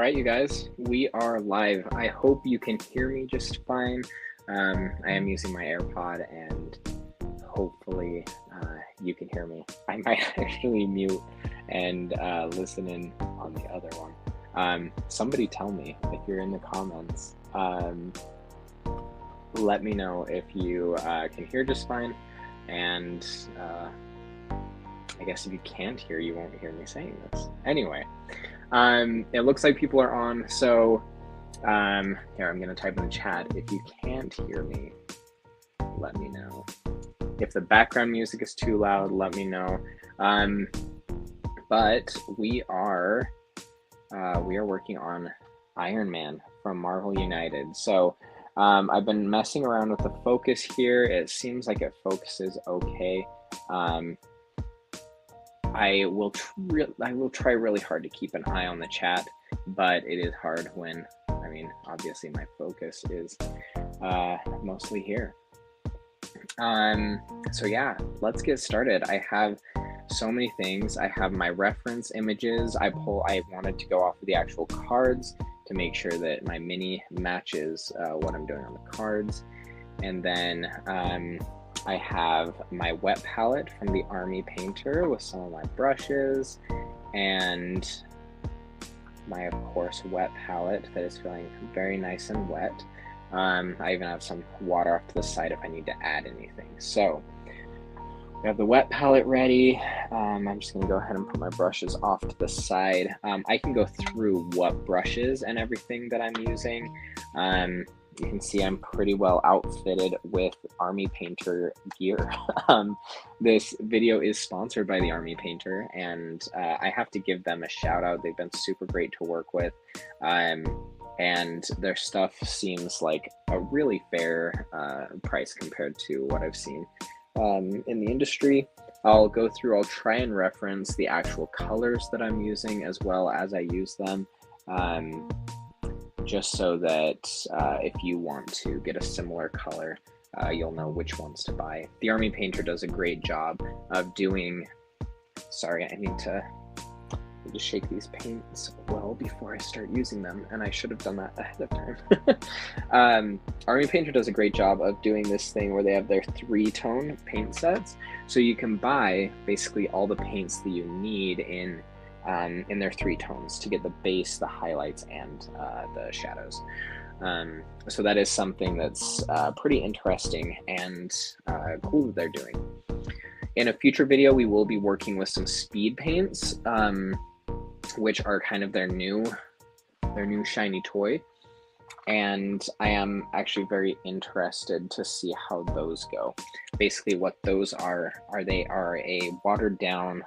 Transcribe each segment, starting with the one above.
right, you guys, we are live. I hope you can hear me just fine. I am using my AirPod and hopefully you can hear me. I might actually mute and listen in on the other one. Somebody tell me if you're in the comments. Let me know if you can hear just fine, and I guess if you can't hear, you won't hear me saying this. Anyway, it looks like people are on, so here, I'm gonna type in the chat. If you can't hear me, let me know. If the background music is too loud, let me know. But we are working on Iron Man from Marvel United. So I've been messing around with the focus here. It seems like it focuses okay. I will try really hard to keep an eye on the chat, but it is hard when, I mean, obviously my focus is mostly here. So yeah, let's get started. I have so many things. I have my reference images. I wanted to go off of the actual cards to make sure that my mini matches what I'm doing on the cards. And then I have my wet palette from the Army Painter with some of my brushes, and my, of course, wet palette that is feeling very nice and wet. I even have some water off to the side if I need to add anything. So we have the wet palette ready. I'm just gonna go ahead and put my brushes off to the side. I can go through what brushes and everything that I'm using. You can see I'm pretty well outfitted with Army Painter gear. This video is sponsored by the Army Painter, and I have to give them a shout out. They've been super great to work with. And their stuff seems like a really fair price compared to what I've seen in the industry. I'll try and reference the actual colors that I'm using as well as I use them, just so that if you want to get a similar color, you'll know which ones to buy. The Army Painter does a great job of doing, sorry, I need to just shake these paints well before I start using them, and I should have done that ahead of time. Army Painter does a great job of doing this thing where they have their 3-tone paint sets, so you can buy basically all the paints that you need in their 3 tones to get the base, the highlights, and the shadows. So that is something that's pretty interesting and cool that they're doing. In a future video, we will be working with some speed paints, which are kind of their new shiny toy, and I am actually very interested to see how those go. Basically, what those are they are a watered down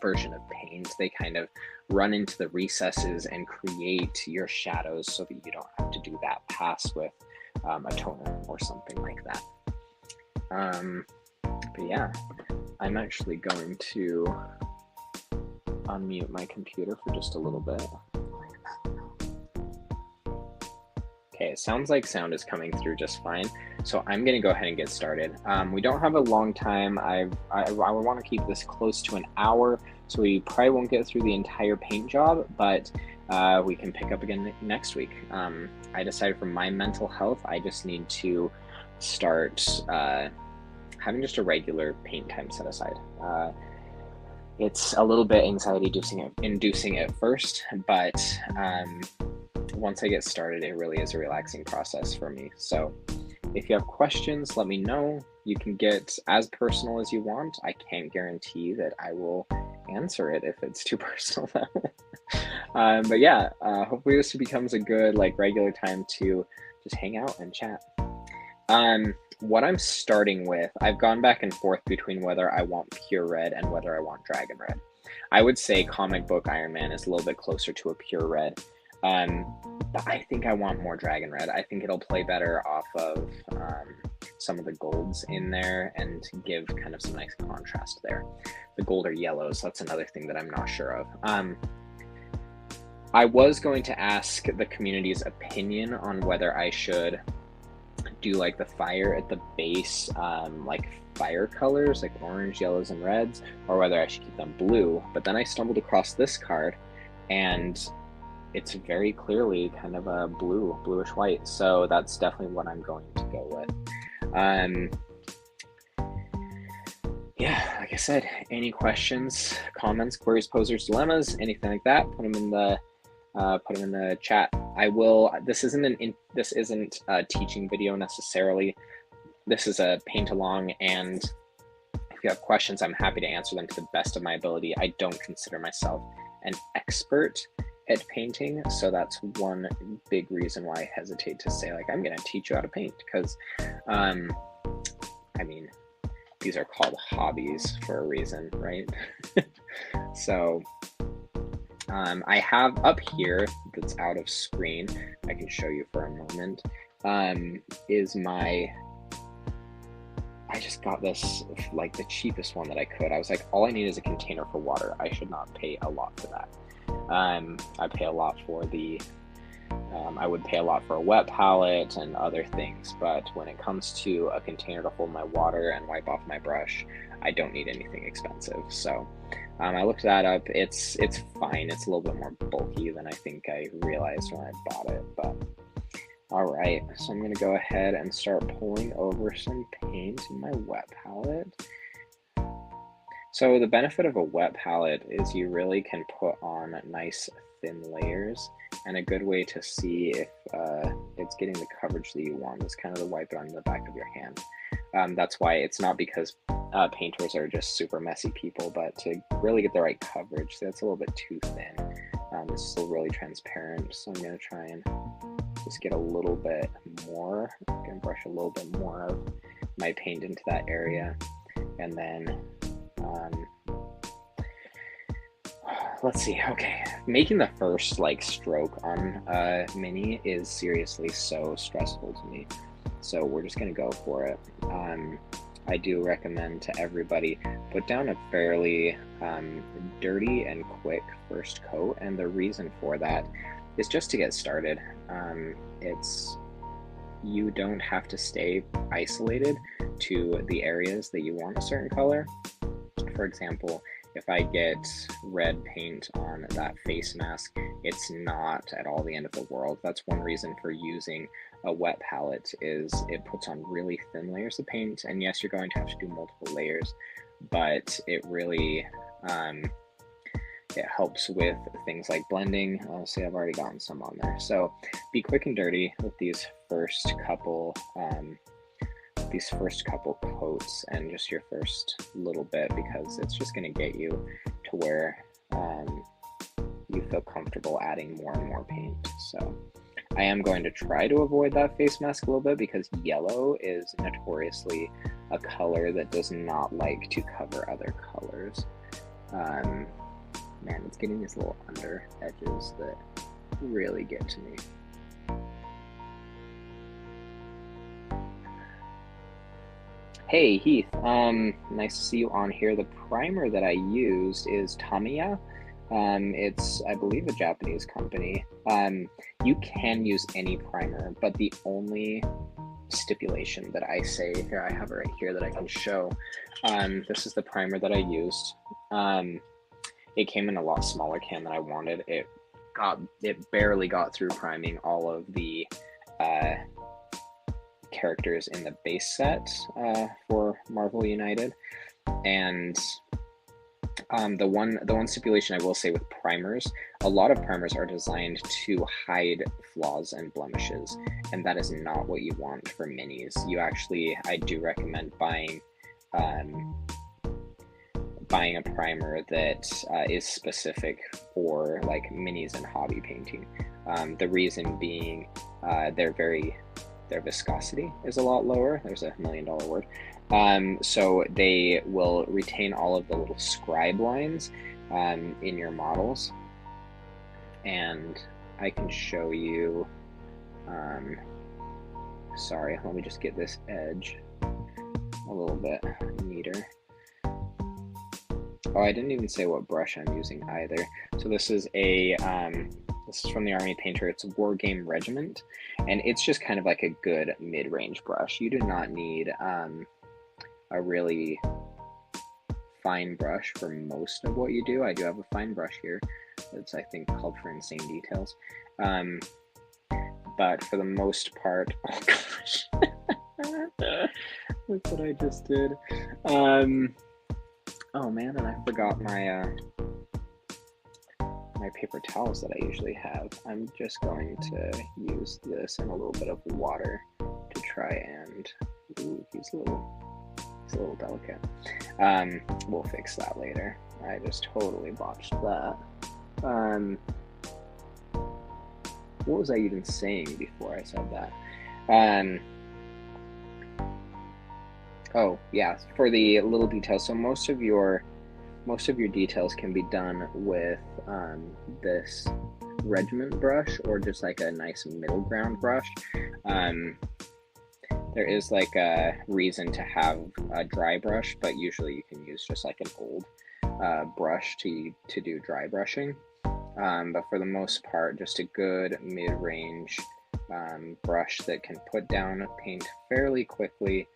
version of paint. They kind of run into the recesses and create your shadows so that you don't have to do that pass with a toner or something like that. But yeah, I'm actually going to unmute my computer for just a little bit. Okay, it sounds like sound is coming through just fine, so I'm gonna go ahead and get started. We don't have a long time. I want to keep this close to an hour, so we probably won't get through the entire paint job, but we can pick up again next week. I decided for my mental health, I just need to start having just a regular paint time set aside. It's a little bit anxiety inducing at first, but once I get started, it really is a relaxing process for me. So if you have questions, let me know. You can get as personal as you want. I can't guarantee that I will answer it if it's too personal. But yeah, hopefully this becomes a good regular time to just hang out and chat. What I'm starting with, I've gone back and forth between whether I want pure red and whether I want dragon red. I would say comic book Iron Man is a little bit closer to a pure red, but I think I want more dragon red. I think it'll play better off of some of the golds in there and give kind of some nice contrast there. The gold or yellows, that's another thing that I'm not sure of. I was going to ask the community's opinion on whether I should do the fire at the base, fire colors like orange, yellows, and reds, or whether I should keep them blue. But then I stumbled across this card, and it's very clearly kind of a bluish white. So that's definitely what I'm going to go with. Yeah, like I said, any questions, comments, queries, posers, dilemmas, anything like that, put them in the chat. I will. This isn't a teaching video necessarily. This is a paint along, and if you have questions, I'm happy to answer them to the best of my ability. I don't consider myself an expert at painting, so that's one big reason why I hesitate to say, like, I'm going to teach you how to paint, because I mean, these are called hobbies for a reason, right? So I have up here, that's out of screen, I can show you for a moment, is my, I just got this, like, the cheapest one that I could. I was like, all I need is a container for water. I should not pay a lot for that. I pay a lot for the, I would pay a lot for a wet palette and other things, but when it comes to a container to hold my water and wipe off my brush, I don't need anything expensive. So I looked that up. It's fine. It's a little bit more bulky than I think I realized when I bought it, but all right. So I'm going to go ahead and start pulling over some paint in my wet palette. So the benefit of a wet palette is you really can put on nice thin layers, and a good way to see if it's getting the coverage that you want is kind of to wipe it on the back of your hand. That's why it's not because painters are just super messy people, but to really get the right coverage, that's a little bit too thin. It's still really transparent, so I'm going to try and just get a little bit more. I'm going to brush a little bit more of my paint into that area, and then let's see. Okay, making the first like stroke on mini is seriously so stressful to me, so we're just gonna go for it. I do recommend to everybody put down a fairly dirty and quick first coat, and the reason for that is just to get started. You don't have to stay isolated to the areas that you want a certain color. For example, if I get red paint on that face mask, it's not at all the end of the world. That's one reason for using a wet palette, is it puts on really thin layers of paint. And yes, you're going to have to do multiple layers, but it really it helps with things like blending. See, I've already gotten some on there. So be quick and dirty with these first couple coats and just your first little bit, because it's just going to get you to where you feel comfortable adding more and more paint. So I am going to try to avoid that face mask a little bit, because yellow is notoriously a color that does not like to cover other colors. Man, it's getting these little under edges that really get to me. Hey Heath, nice to see you on here. The primer that I used is Tamiya. It's, I believe, a Japanese company. You can use any primer, but the only stipulation that I say, here, I have it right here that I can show. This is the primer that I used. It came in a lot smaller can than I wanted. It barely got through priming all of the characters in the base set for Marvel United. And the one stipulation I will say with primers, a lot of primers are designed to hide flaws and blemishes, and that is not what you want for minis. I do recommend buying a primer that is specific for like minis and hobby painting. The reason being, their viscosity is a lot lower. There's $1 million word. So they will retain all of the little scribe lines in your models. And I can show you, sorry, let me just get this edge a little bit neater. Oh, I didn't even say what brush I'm using either. So this is this is from the Army Painter. It's a War Game Regiment, and it's just kind of like a good mid-range brush. You do not need a really fine brush for most of what you do. I do have a fine brush here that's, I think, called for insane details. But for the most part, oh gosh, look what I just did. Oh man, and I forgot my my paper towels that I usually have. I'm just going to use this and a little bit of water to try and, ooh, he's a little delicate. We'll fix that later. I just totally botched that. What was I even saying before I said that? Oh yeah, for the little details. So most of your details can be done with this regiment brush, or just like a nice middle ground brush. There is like a reason to have a dry brush, but usually you can use just like an old brush to do dry brushing. But for the most part, just a good mid-range brush that can put down paint fairly quickly,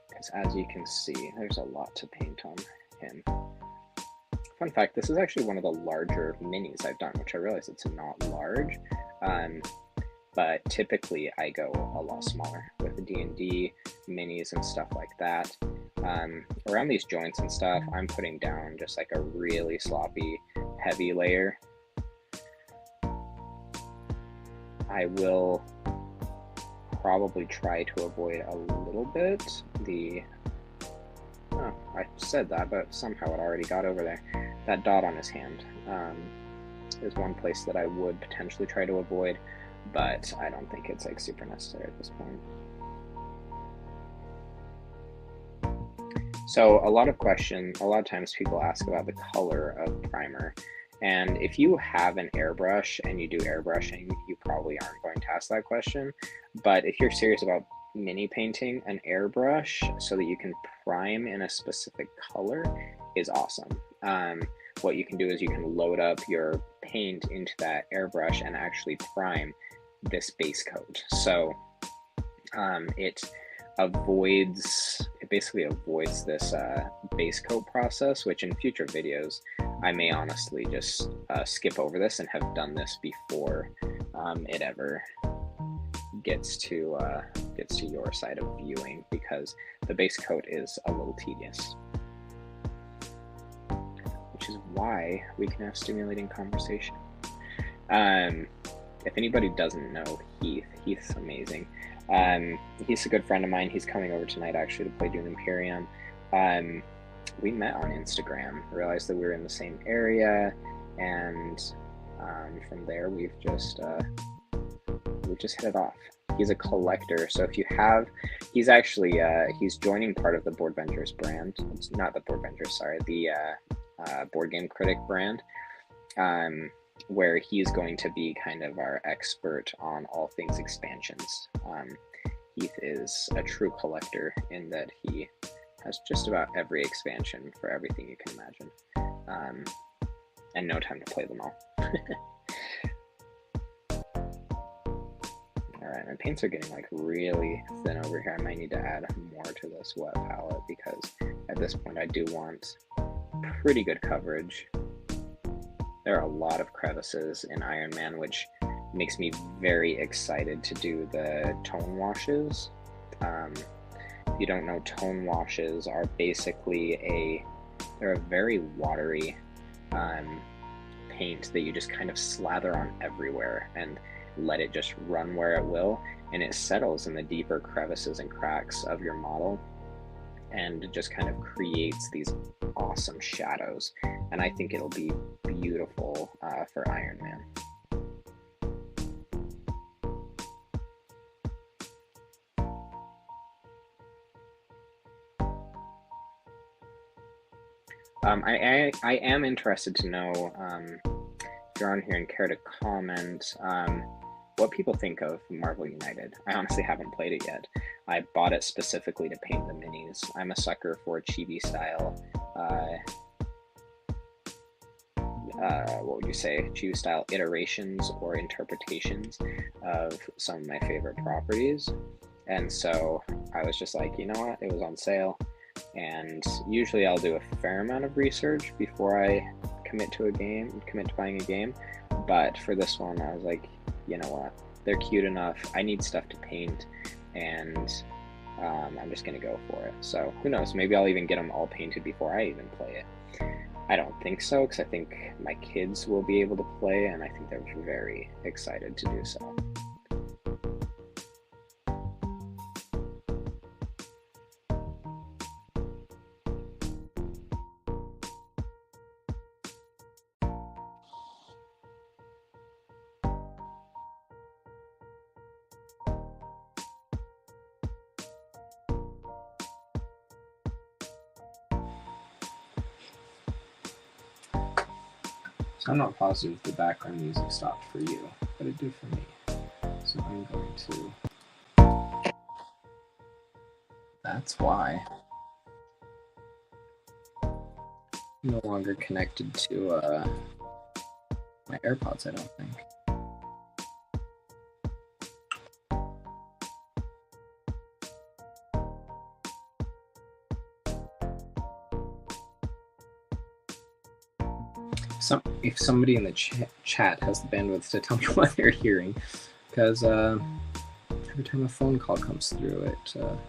because as you can see, there's a lot to paint on him. Fun fact, this is actually one of the larger minis I've done, which I realize it's not large, but typically I go a lot smaller with the D&D minis and stuff like that. Around these joints and stuff, I'm putting down just like a really sloppy, heavy layer. I will probably try to avoid a little bit oh, I said that, but somehow it already got over there. That dot on his hand is one place that I would potentially try to avoid, but I don't think it's like super necessary at this point. So a lot of times people ask about the color of primer. And if you have an airbrush and you do airbrushing, you probably aren't going to ask that question. But if you're serious about mini painting, an airbrush so that you can prime in a specific color is awesome. What you can do is you can load up your paint into that airbrush and actually prime this base coat. So it basically avoids this base coat process, which in future videos I may honestly just skip over this and have done this before it ever gets to your side of viewing, because the base coat is a little tedious, which is why we can have stimulating conversation. If anybody doesn't know Heath's amazing. He's a good friend of mine. He's coming over tonight actually to play Dune Imperium. We met on Instagram, realized that we were in the same area, and from there we've just hit it off. He's a collector, so if you have, he's actually he's joining part of the Boardvengers brand. It's not the Boardvengers, sorry, the Board Game Critic brand, where he's going to be kind of our expert on all things expansions. Heath is a true collector in that he has just about every expansion for everything you can imagine, and no time to play them all. Alright, my paints are getting like really thin over here. I might need to add more to this wet palette, because at this point I do want pretty good coverage. There are a lot of crevices in Iron Man, which makes me very excited to do the tone washes. If you don't know, tone washes are basically they're a very watery paint that you just kind of slather on everywhere and let it just run where it will, and it settles in the deeper crevices and cracks of your model and just kind of creates these awesome shadows, and I think it'll be beautiful for Iron Man. I am interested to know, if you're on here and care to comment, what people think of Marvel United. I honestly haven't played it yet. I bought it specifically to paint the minis. I'm a sucker for chibi style, what would you say, chibi style iterations or interpretations of some of my favorite properties. And so I was just like, you know what, it was on sale. And usually I'll do a fair amount of research before I commit to buying a game. But for this one, I was like, you know what? They're cute enough. I need stuff to paint, and I'm just gonna go for it. So who knows? Maybe I'll even get them all painted before I even play it. I don't think so, because I think my kids will be able to play, and I think they're very excited to do so. So I'm not positive the background music stopped for you, but it did for me. So I'm going to... That's why. I'm no longer connected to my AirPods, I don't think. If somebody in the chat has the bandwidth to tell me what they're hearing, because every time a phone call comes through, it kind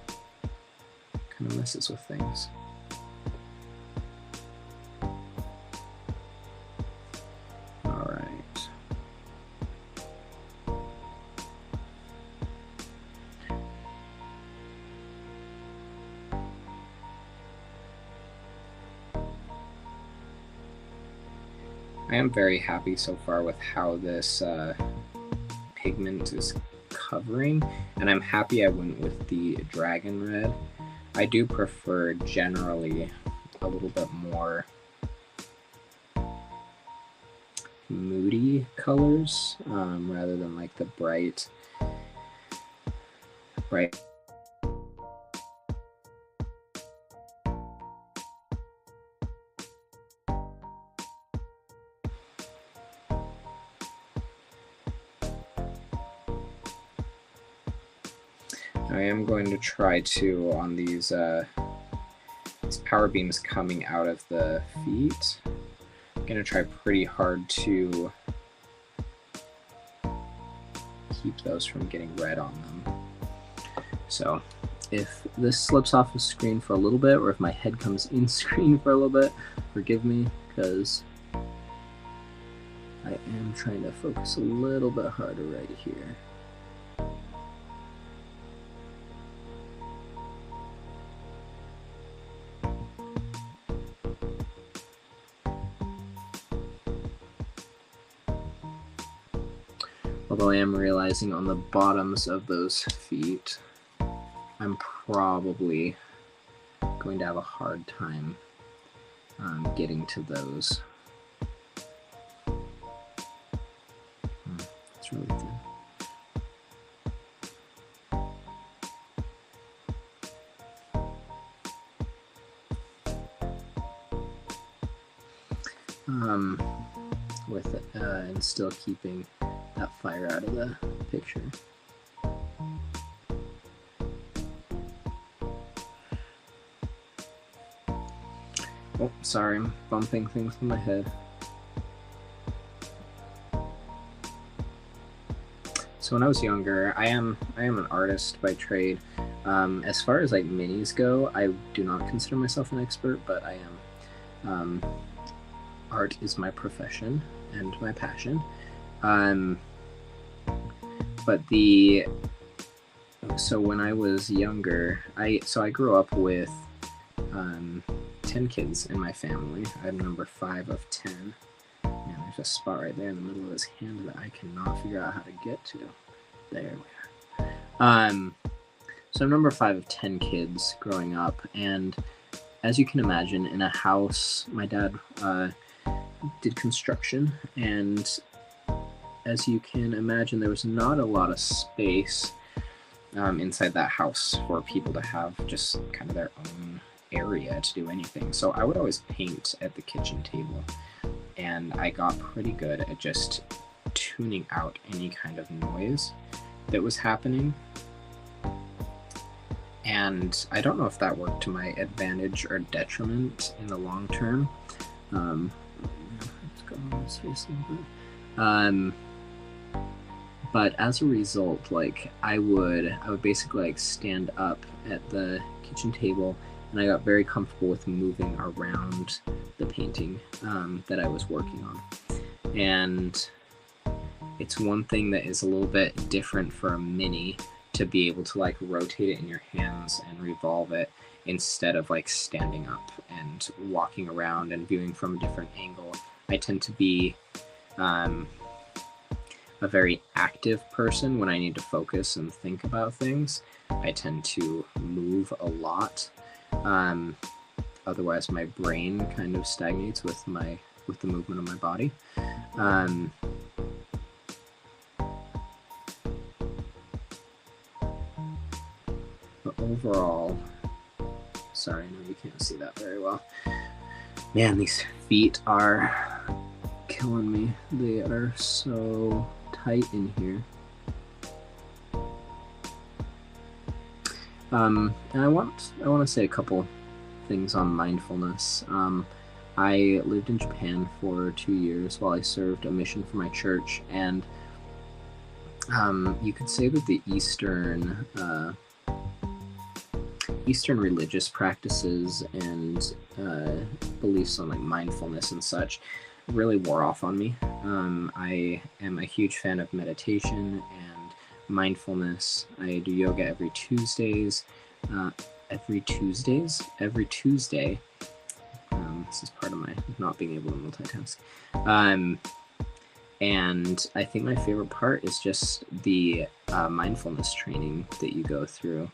of messes with things. All right. I am very happy so far with how this pigment is covering, and I'm happy I went with the dragon red. I do prefer generally a little bit more moody colors rather than like the bright. I am going to try to, on these power beams coming out of the feet, I'm going to try pretty hard to keep those from getting red on them. So if this slips off the screen for a little bit, or if my head comes in screen for a little bit, forgive me, because I am trying to focus a little bit harder right here. Although I am realizing on the bottoms of those feet, I'm probably going to have a hard time getting to those. It's really thin. With it, and still keeping that fire out of the picture. Oh, sorry, I'm bumping things with my head. So when I was younger, I am an artist by trade. As far as like minis go, I do not consider myself an expert, but I am. Art is my profession and my passion. So when I was younger, I grew up with 10 kids in my family. I'm number 5 of 10. And there's a spot right there in the middle of his hand that I cannot figure out how to get to. There we are. So I'm number 5 of 10 kids growing up, and as you can imagine, in a house, my dad did construction, and as you can imagine, there was not a lot of space inside that house for people to have just kind of their own area to do anything. So I would always paint at the kitchen table, and I got pretty good at just tuning out any kind of noise that was happening. And I don't know if that worked to my advantage or detriment in the long term. Let's go on his face a little bit. But as a result, like I would basically like stand up at the kitchen table, and I got very comfortable with moving around the painting that I was working on. And it's one thing that is a little bit different for a mini, to be able to like rotate it in your hands and revolve it instead of like standing up and walking around and viewing from a different angle. I tend to be a very active person when I need to focus and think about things. I tend to move a lot. Otherwise my brain kind of stagnates with the movement of my body. But overall, sorry, I know you can't see that very well. Man, these feet are killing me. They are so tight in here. And I want to say a couple things on mindfulness. I lived in Japan for 2 years while I served a mission for my church, and you could say that the Eastern religious practices and beliefs on like mindfulness and such really wore off on me. I am a huge fan of meditation and mindfulness. I do yoga every Tuesday. This is part of my not being able to multitask. And I think my favorite part is just the mindfulness training that you go through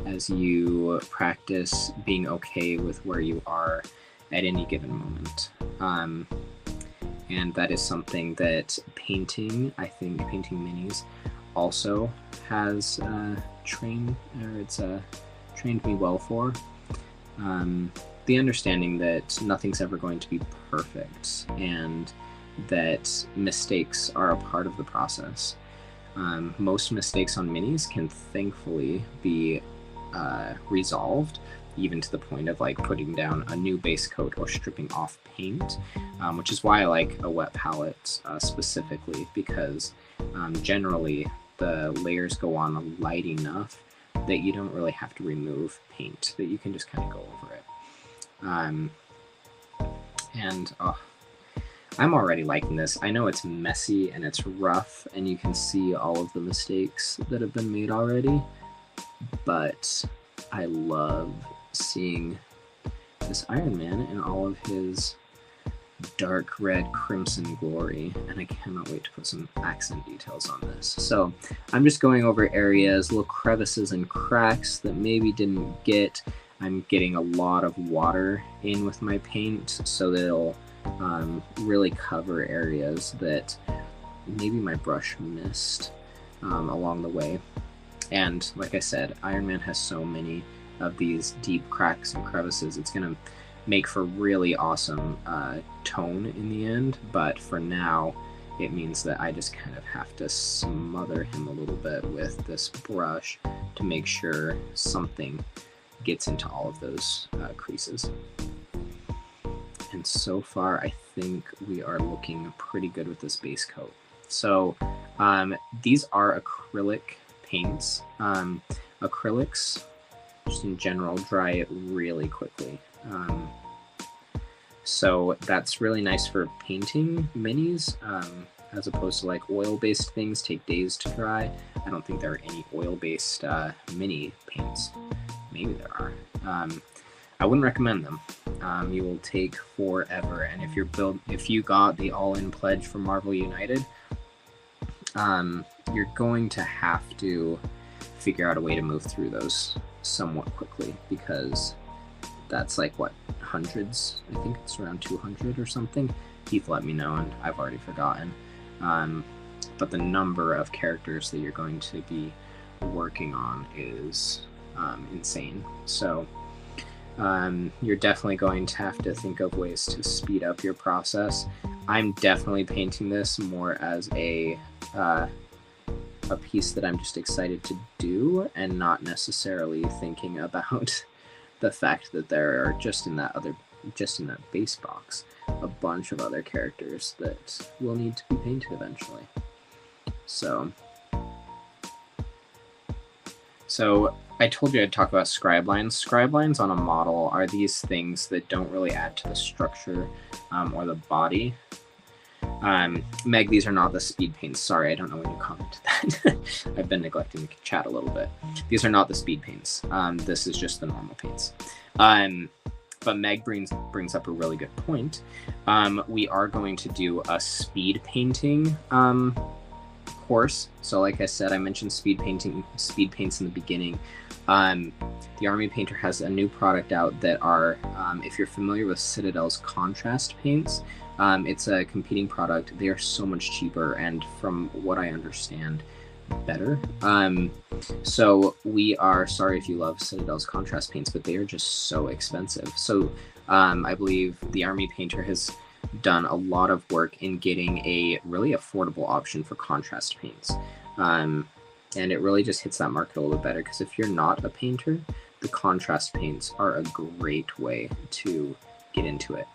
as you practice being okay with where you are at any given moment. And that is something that painting minis also has trained me well for. The understanding that nothing's ever going to be perfect and that mistakes are a part of the process. Most mistakes on minis can thankfully be resolved, even to the point of like putting down a new base coat or stripping off paint, which is why I like a wet palette specifically, because generally the layers go on light enough that you don't really have to remove paint, that you can just kind of go over it. And I'm already liking this. I know it's messy and it's rough and you can see all of the mistakes that have been made already, but I love seeing this Iron Man in all of his dark red crimson glory, and I cannot wait to put some accent details on this. So I'm just going over areas, little crevices and cracks that maybe didn't get. I'm getting a lot of water in with my paint so that it'll really cover areas that maybe my brush missed along the way. And like I said, Iron Man has so many of these deep cracks and crevices. It's going to make for really awesome tone in the end, but for now it means that I just kind of have to smother him a little bit with this brush to make sure something gets into all of those creases. And so far I think we are looking pretty good with this base coat. So these are acrylic paints. Acrylics, just in general, dry really quickly. So that's really nice for painting minis, as opposed to like oil-based things take days to dry. I don't think there are any oil-based mini paints. Maybe there are. I wouldn't recommend them. You will take forever, and if you got the all-in pledge from Marvel United, you're going to have to figure out a way to move through those somewhat quickly, because that's like what, hundreds? I think it's around 200 or something. Keith let me know and I've already forgotten. But the number of characters that you're going to be working on is insane. So you're definitely going to have to think of ways to speed up your process. I'm definitely painting this more as a a piece that I'm just excited to do, and not necessarily thinking about the fact that there are just in that base box a bunch of other characters that will need to be painted eventually. So I told you I'd talk about scribe lines. Scribe lines on a model are these things that don't really add to the structure or the body. Meg, these are not the speed paints. Sorry, I don't know when you commented that. I've been neglecting the chat a little bit. These are not the speed paints. This is just the normal paints. But Meg brings up a really good point. We are going to do a speed painting course. So like I said, I mentioned speed paints in the beginning. The Army Painter has a new product out that are, if you're familiar with Citadel's contrast paints, it's a competing product. They are so much cheaper and, from what I understand, better. So we are sorry if you love Citadel's contrast paints, but they are just so expensive. So I believe the Army Painter has done a lot of work in getting a really affordable option for contrast paints. And it really just hits that market a little bit better, because if you're not a painter, the contrast paints are a great way to get into it.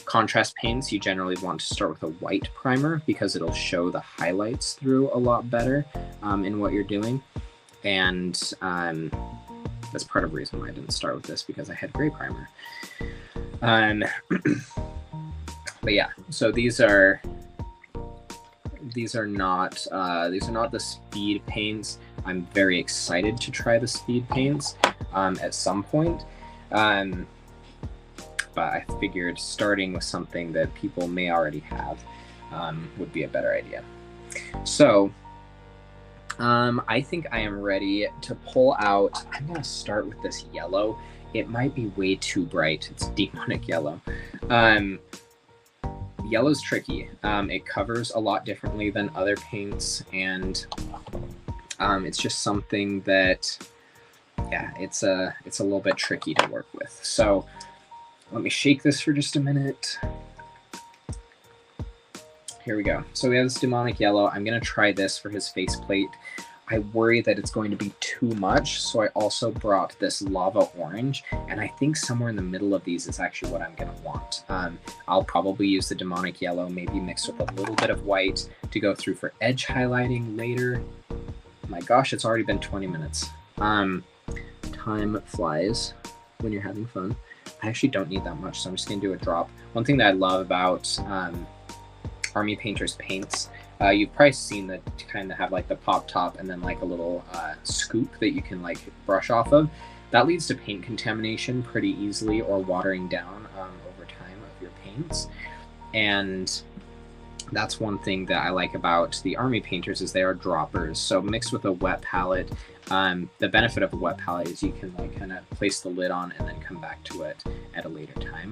Contrast paints, you generally want to start with a white primer because it'll show the highlights through a lot better in what you're doing. And that's part of the reason why I didn't start with this, because I had gray primer. But yeah, so these are not the speed paints. I'm very excited to try the speed paints at some point. But I figured starting with something that people may already have would be a better idea. So I think I am ready to pull out. I'm going to start with this yellow. It might be way too bright. It's demonic yellow. Yellow's tricky. It covers a lot differently than other paints, and it's just something that, yeah, it's a little bit tricky to work with. So let me shake this for just a minute. Here we go. So we have this demonic yellow. I'm going to try this for his faceplate. I worry that it's going to be too much, so I also brought this lava orange, and I think somewhere in the middle of these is actually what I'm going to want. I'll probably use the demonic yellow, maybe mixed with a little bit of white to go through for edge highlighting later. My gosh, it's already been 20 minutes. Time flies when you're having fun. I actually don't need that much, so I'm just going to do a drop. One thing that I love about Army Painter's paints, you've probably seen that kind of have like the pop top and then like a little scoop that you can like brush off of. That leads to paint contamination pretty easily, or watering down over time of your paints. And that's one thing that I like about the Army Painters, is they are droppers. So mixed with a wet palette, the benefit of a wet palette is you can like kind of place the lid on and then come back to it at a later time.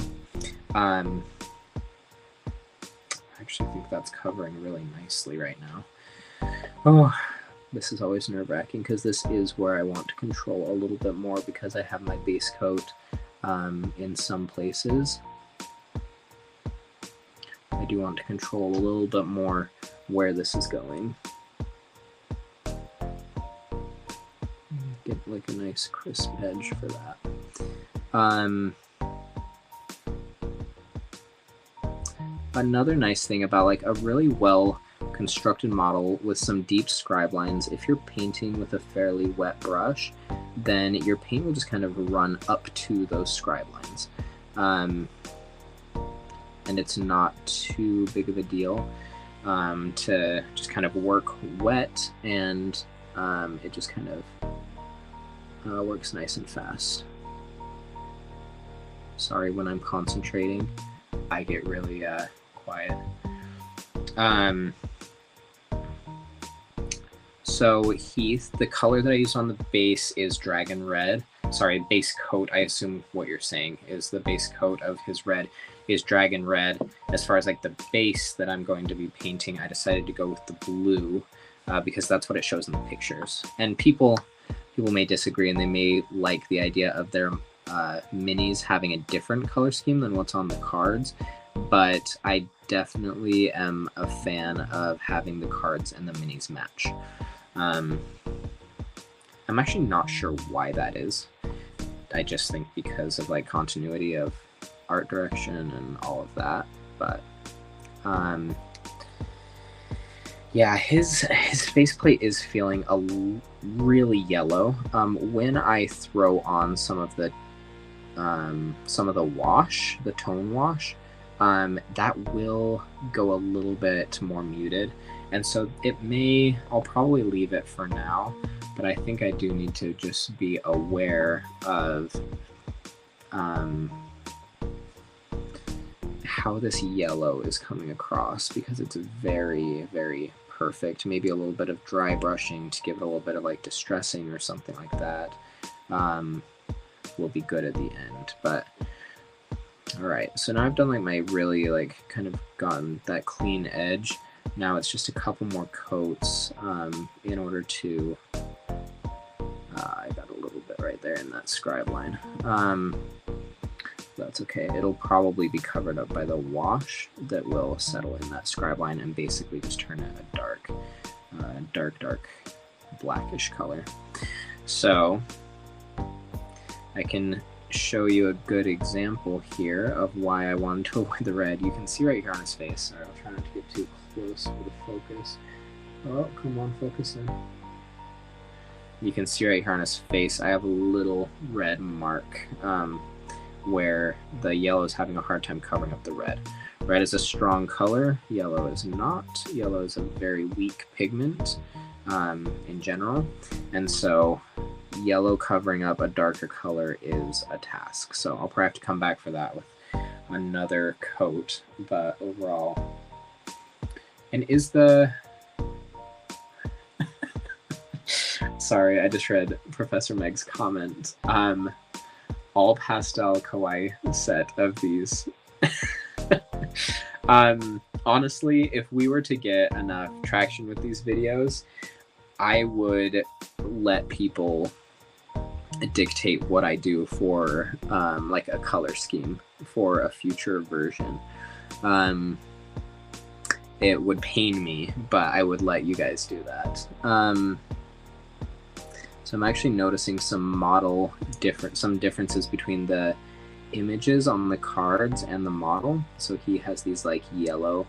I actually think that's covering really nicely right now. Oh, this is always nerve-wracking, because this is where I want to control a little bit more, because I have my base coat in some places. I do want to control a little bit more where this is going. Get like a nice crisp edge for that. Another nice thing about like a really well constructed model with some deep scribe lines, if you're painting with a fairly wet brush, then your paint will just kind of run up to those scribe lines. And it's not too big of a deal to just kind of work wet, and it just kind of works nice and fast. Sorry, when I'm concentrating, I get really quiet. So Heath, the color that I used on the base is Dragon Red. Sorry, base coat, I assume what you're saying is the base coat of his red is Dragon Red. As far as like the base that I'm going to be painting, I decided to go with the blue because that's what it shows in the pictures. And people may disagree, and they may like the idea of their minis having a different color scheme than what's on the cards, but I definitely am a fan of having the cards and the minis match. I'm actually not sure why that is. I just think because of like continuity of art direction and all of that, but yeah, his faceplate is feeling really yellow. When I throw on some of the wash, the tone wash, that will go a little bit more muted, and so I'll probably leave it for now, but I think I do need to just be aware of how this yellow is coming across, because it's very, very perfect. Maybe a little bit of dry brushing to give it a little bit of like distressing or something like that will be good at the end. But all right, so now I've done like my really like kind of gotten that clean edge. Now it's just a couple more coats in order to I got a little bit right there in that scribe line. That's okay. It'll probably be covered up by the wash that will settle in that scribe line and basically just turn it a dark blackish color. So I can show you a good example here of why I wanted to avoid the red. You can see right here on his face. Sorry, I'll try not to get too close for the focus. Oh, come on, focus in. You can see right here on his face, I have a little red mark where the yellow is having a hard time covering up the red. Red is a strong color, yellow is not. Yellow is a very weak pigment in general, and so yellow covering up a darker color is a task. So I'll probably have to come back for that with another coat, but overall. And is the... Sorry, I just read Professor Meg's comment. All pastel kawaii set of these. Honestly, if we were to get enough traction with these videos, I would let people dictate what I do for like a color scheme for a future version. It would pain me, but I would let you guys do that. So I'm actually noticing some differences between the images on the cards and the model. So he has these like yellow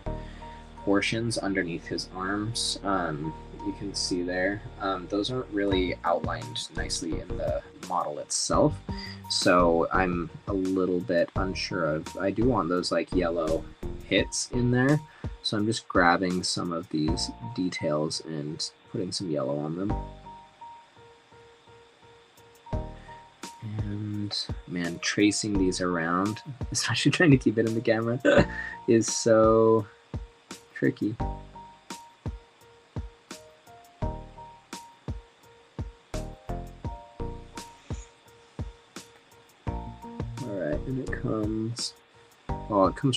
portions underneath his arms. You can see there. Those aren't really outlined nicely in the model itself. So I'm a little bit unsure of, I do want those like yellow hits in there. So I'm just grabbing some of these details and putting some yellow on them. And man, tracing these around, especially trying to keep it in the camera, is so tricky. Alright, and it comes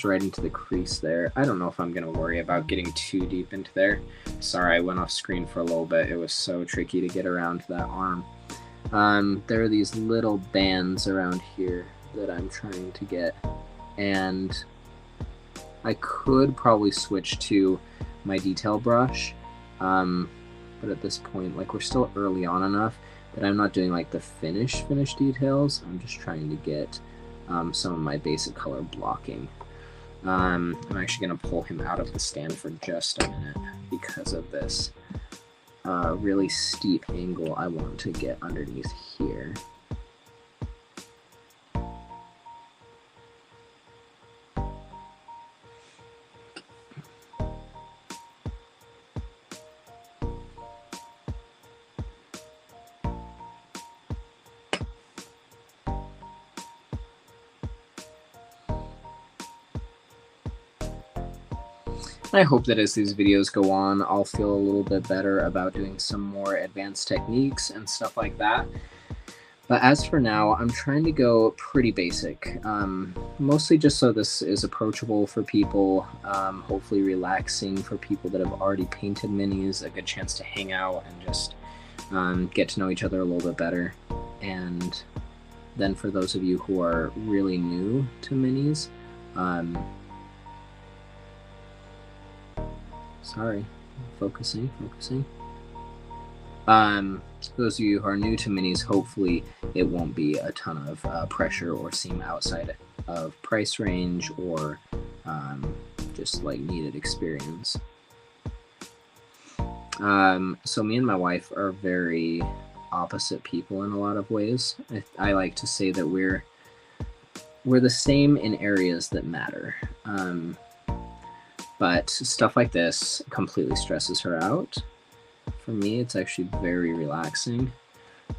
right into the crease there. I don't know if I'm going to worry about getting too deep into there. Sorry, I went off screen for a little bit. It was so tricky to get around that arm. There are these little bands around here that I'm trying to get, and I could probably switch to my detail brush, but at this point, like, we're still early on enough that I'm not doing like the finish details. I'm just trying to get some of my basic color blocking. I'm actually going to pull him out of the stand for just a minute because of this really steep angle I want to get underneath here. I hope that as these videos go on, I'll feel a little bit better about doing some more advanced techniques and stuff like that. But as for now, I'm trying to go pretty basic, mostly just so this is approachable for people, hopefully relaxing for people that have already painted minis, a good chance to hang out and just get to know each other a little bit better. And then for those of you who are really new to minis, Sorry, focusing. For those of you who are new to minis, hopefully it won't be a ton of pressure or seem outside of price range or just like needed experience. So me and my wife are very opposite people in a lot of ways. I like to say that we're the same in areas that matter. But stuff like this completely stresses her out. For me, it's actually very relaxing.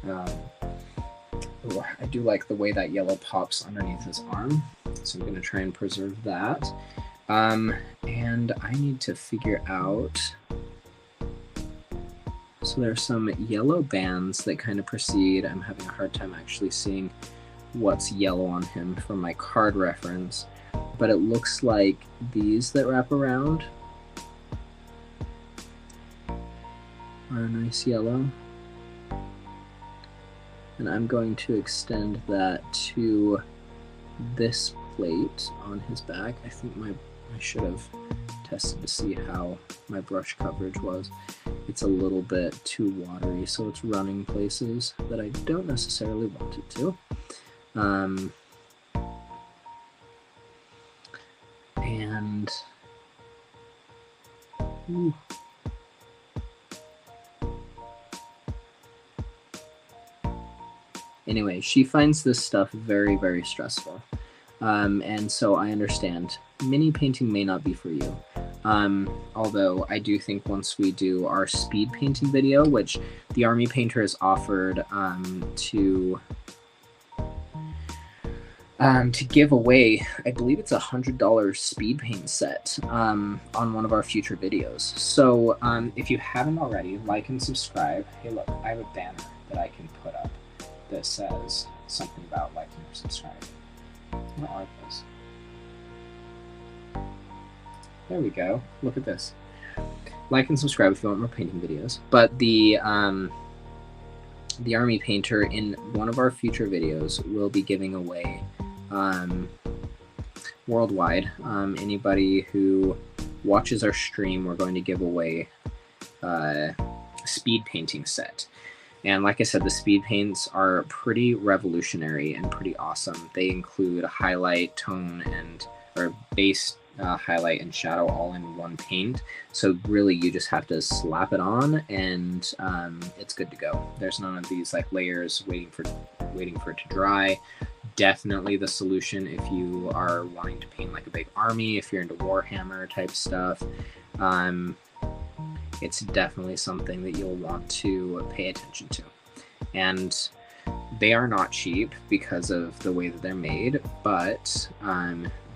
I do like the way that yellow pops underneath his arm, so I'm going to try and preserve that. And I need to figure out... So there's some yellow bands that kind of precede. I'm having a hard time actually seeing what's yellow on him from my card reference, but it looks like these that wrap around are a nice yellow. And I'm going to extend that to this plate on his back. I think I should have tested to see how my brush coverage was. It's a little bit too watery, so it's running places that I don't necessarily want it to. Ooh. Anyway, she finds this stuff very, very stressful. And so I understand. Mini painting may not be for you. Although I do think once we do our speed painting video, which the Army Painter has offered to give away, I believe it's $100 speed paint set on one of our future videos. So if you haven't already, like and subscribe. Hey, look, I have a banner that I can put up that says something about liking or subscribing. What are those? There we go. Look at this. Like and subscribe if you want more painting videos. But the Army Painter in one of our future videos will be giving away worldwide. Anybody who watches our stream, we're going to give away a speed painting set. And like I said, the speed paints are pretty revolutionary and pretty awesome. They include a highlight, tone, or base highlight and shadow all in one paint. So really you just have to slap it on and it's good to go. There's none of these like layers waiting for it to dry. Definitely the solution if you are wanting to paint like a big army, if you're into Warhammer type stuff. It's definitely something that you'll want to pay attention to. And they are not cheap because of the way that they're made, but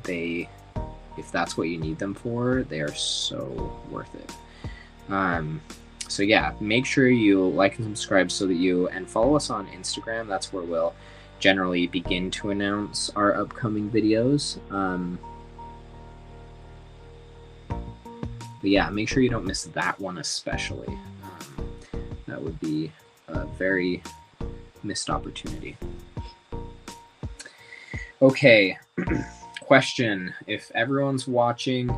if that's what you need them for, they are so worth it. So yeah, make sure you like and subscribe and follow us on Instagram. That's where we'll generally begin to announce our upcoming videos. But yeah, make sure you don't miss that one especially. That would be a very missed opportunity. Okay, question. If everyone's watching,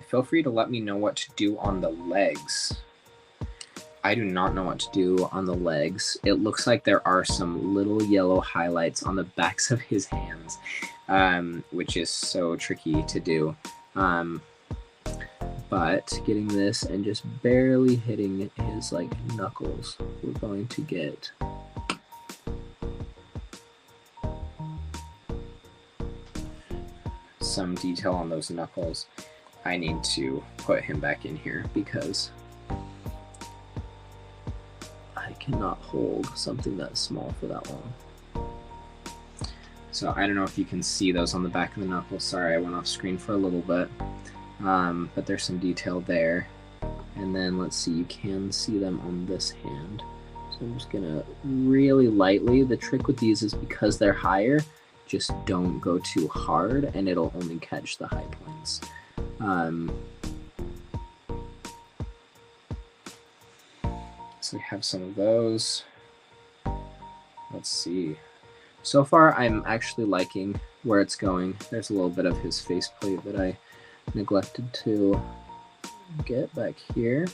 feel free to let me know what to do on the legs. I do not know what to do on the legs. It looks like there are some little yellow highlights on the backs of his hands, which is so tricky to do. But getting this and just barely hitting his like knuckles, we're going to get some detail on those knuckles. I need to put him back in here because I cannot hold something that small for that long. So I don't know if you can see those on the back of the knuckles. Sorry, I went off screen for a little bit. But there's some detail there. And then let's see, you can see them on this hand. So I'm just gonna really lightly, the trick with these is because they're higher, just don't go too hard and it'll only catch the high points. So we have some of those. Let's see. So far I'm actually liking where it's going. There's a little bit of his faceplate that I neglected to get back here.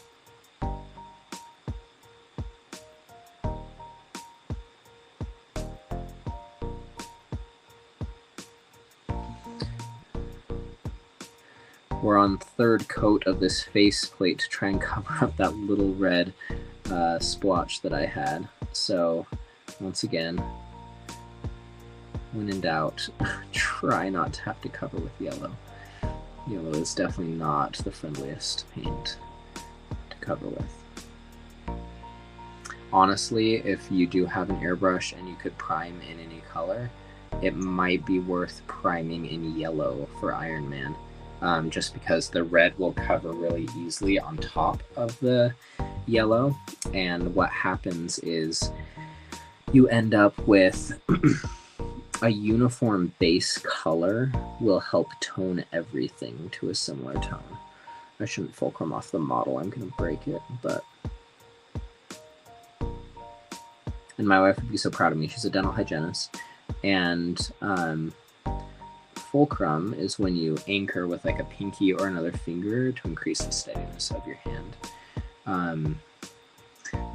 We're on third coat of this faceplate to try and cover up that little red splotch that I had. So once again, when in doubt, try not to have to cover with yellow. Yellow is definitely not the friendliest paint to cover with. Honestly, if you do have an airbrush and you could prime in any color, it might be worth priming in yellow for Iron Man. Just because the red will cover really easily on top of the yellow, and what happens is you end up with a uniform base color will help tone everything to a similar tone. I shouldn't fulcrum off the model, I'm gonna break it, but... And my wife would be so proud of me, she's a dental hygienist, and fulcrum is when you anchor with like a pinky or another finger to increase the steadiness of your hand.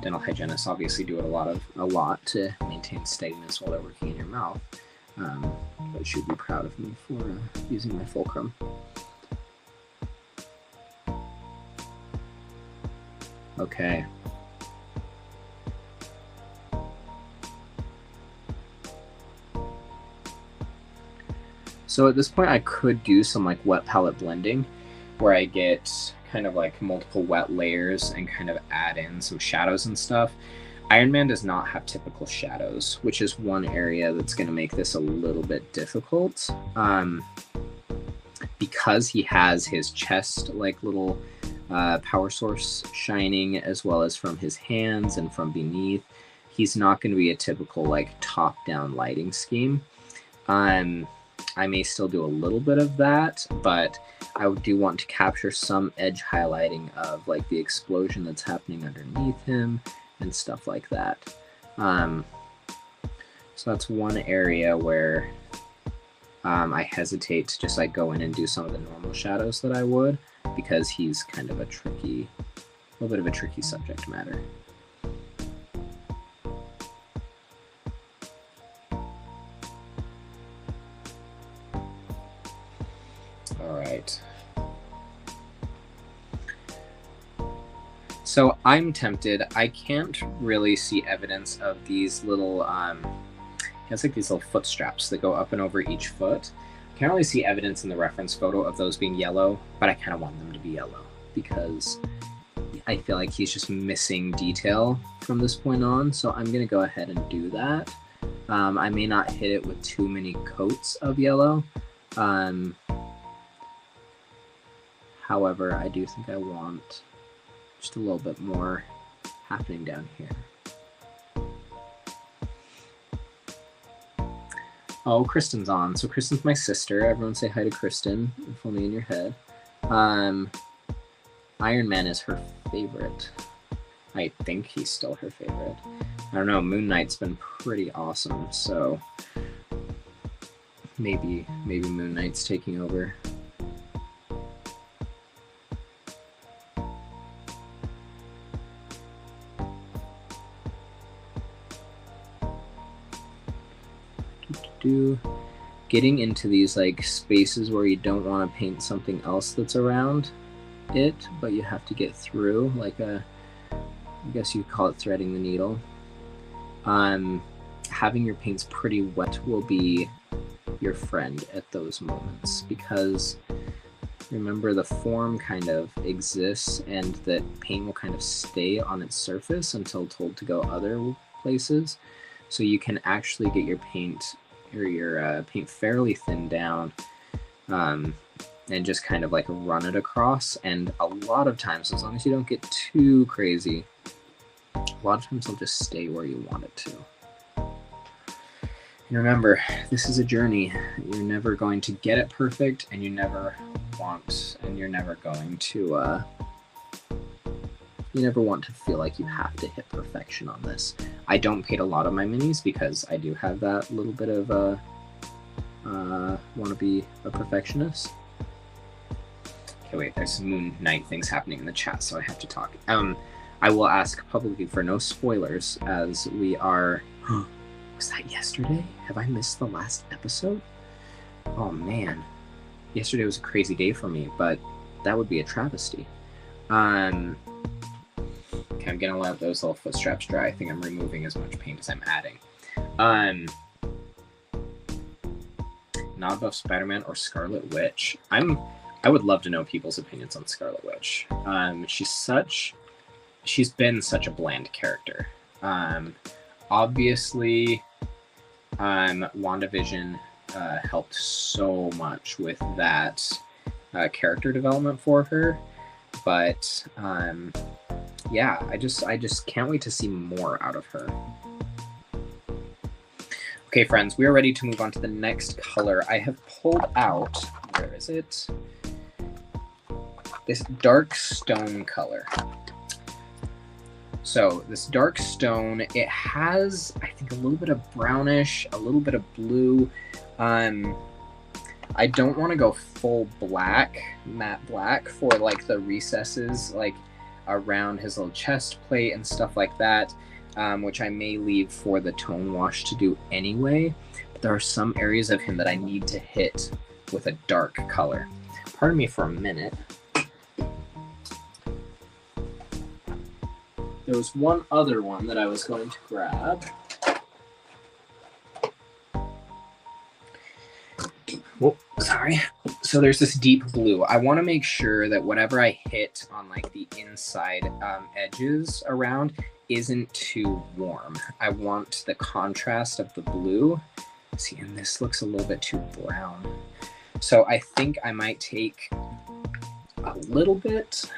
Dental hygienists obviously do it a lot to maintain steadiness while they're working in your mouth. But she'd be proud of me for using my fulcrum. Okay. So at this point I could do some like wet palette blending where I get kind of like multiple wet layers and kind of add in some shadows and stuff. Iron Man does not have typical shadows, which is one area that's going to make this a little bit difficult. Because he has his chest like little power source shining, as well as from his hands and from beneath, he's not going to be a typical like top-down lighting scheme. I may still do a little bit of that, but I do want to capture some edge highlighting of like the explosion that's happening underneath him and stuff like that. So that's one area where I hesitate to just like go in and do some of the normal shadows that I would, because he's kind of a little bit of a tricky subject matter. So I'm tempted. I can't really see evidence of these little, it's like these little foot straps that go up and over each foot. I can't really see evidence in the reference photo of those being yellow, but I kind of want them to be yellow because I feel like he's just missing detail from this point on. So I'm going to go ahead and do that. I may not hit it with too many coats of yellow. However, I do think I want just a little bit more happening down here. Oh, Kristen's on. So Kristen's my sister. Everyone say hi to Kristen, if only in your head. Iron Man is her favorite. I think he's still her favorite. I don't know, Moon Knight's been pretty awesome, so maybe Moon Knight's taking over. Getting into these like spaces where you don't want to paint something else that's around it, but you have to get through, like I guess you call it threading the needle. Having your paints pretty wet will be your friend at those moments, because remember, the form kind of exists and that paint will kind of stay on its surface until told to go other places. So you can actually get your paint or your paint fairly thin down and just kind of like run it across. And a lot of times, as long as you don't get too crazy, a lot of times it'll just stay where you want it to. And remember, this is a journey. You're never going to get it perfect, and you're never going to you never want to feel like you have to hit perfection on this. I don't paint a lot of my minis because I do have that little bit of want to be a perfectionist. Okay, wait, there's some Moon Knight things happening in the chat, so I have to talk. I will ask publicly for no spoilers, as we are... Was that yesterday? Have I missed the last episode? Oh, man. Yesterday was a crazy day for me, but that would be a travesty. Okay, I'm gonna let those little foot straps dry. I think I'm removing as much paint as I'm adding. Not above Spider-Man or Scarlet Witch. I would love to know people's opinions on Scarlet Witch. She's been such a bland character. Obviously, WandaVision helped so much with that character development for her, but yeah, I just can't wait to see more out of her. Okay, friends, we are ready to move on to the next color. I have pulled out, where is it? This dark stone color. So this dark stone, it has, I think, a little bit of brownish, a little bit of blue. I don't want to go full black, matte black, for like the recesses, like around his little chest plate and stuff like that, which I may leave for the tone wash to do anyway. But there are some areas of him that I need to hit with a dark color. Pardon me for a minute. There was one other one that I was going to grab. Whoop, sorry. So there's this deep blue. I want to make sure that whatever I hit on like the inside edges around isn't too warm. I want the contrast of the blue. See, and this looks a little bit too brown. So I think I might take a little bit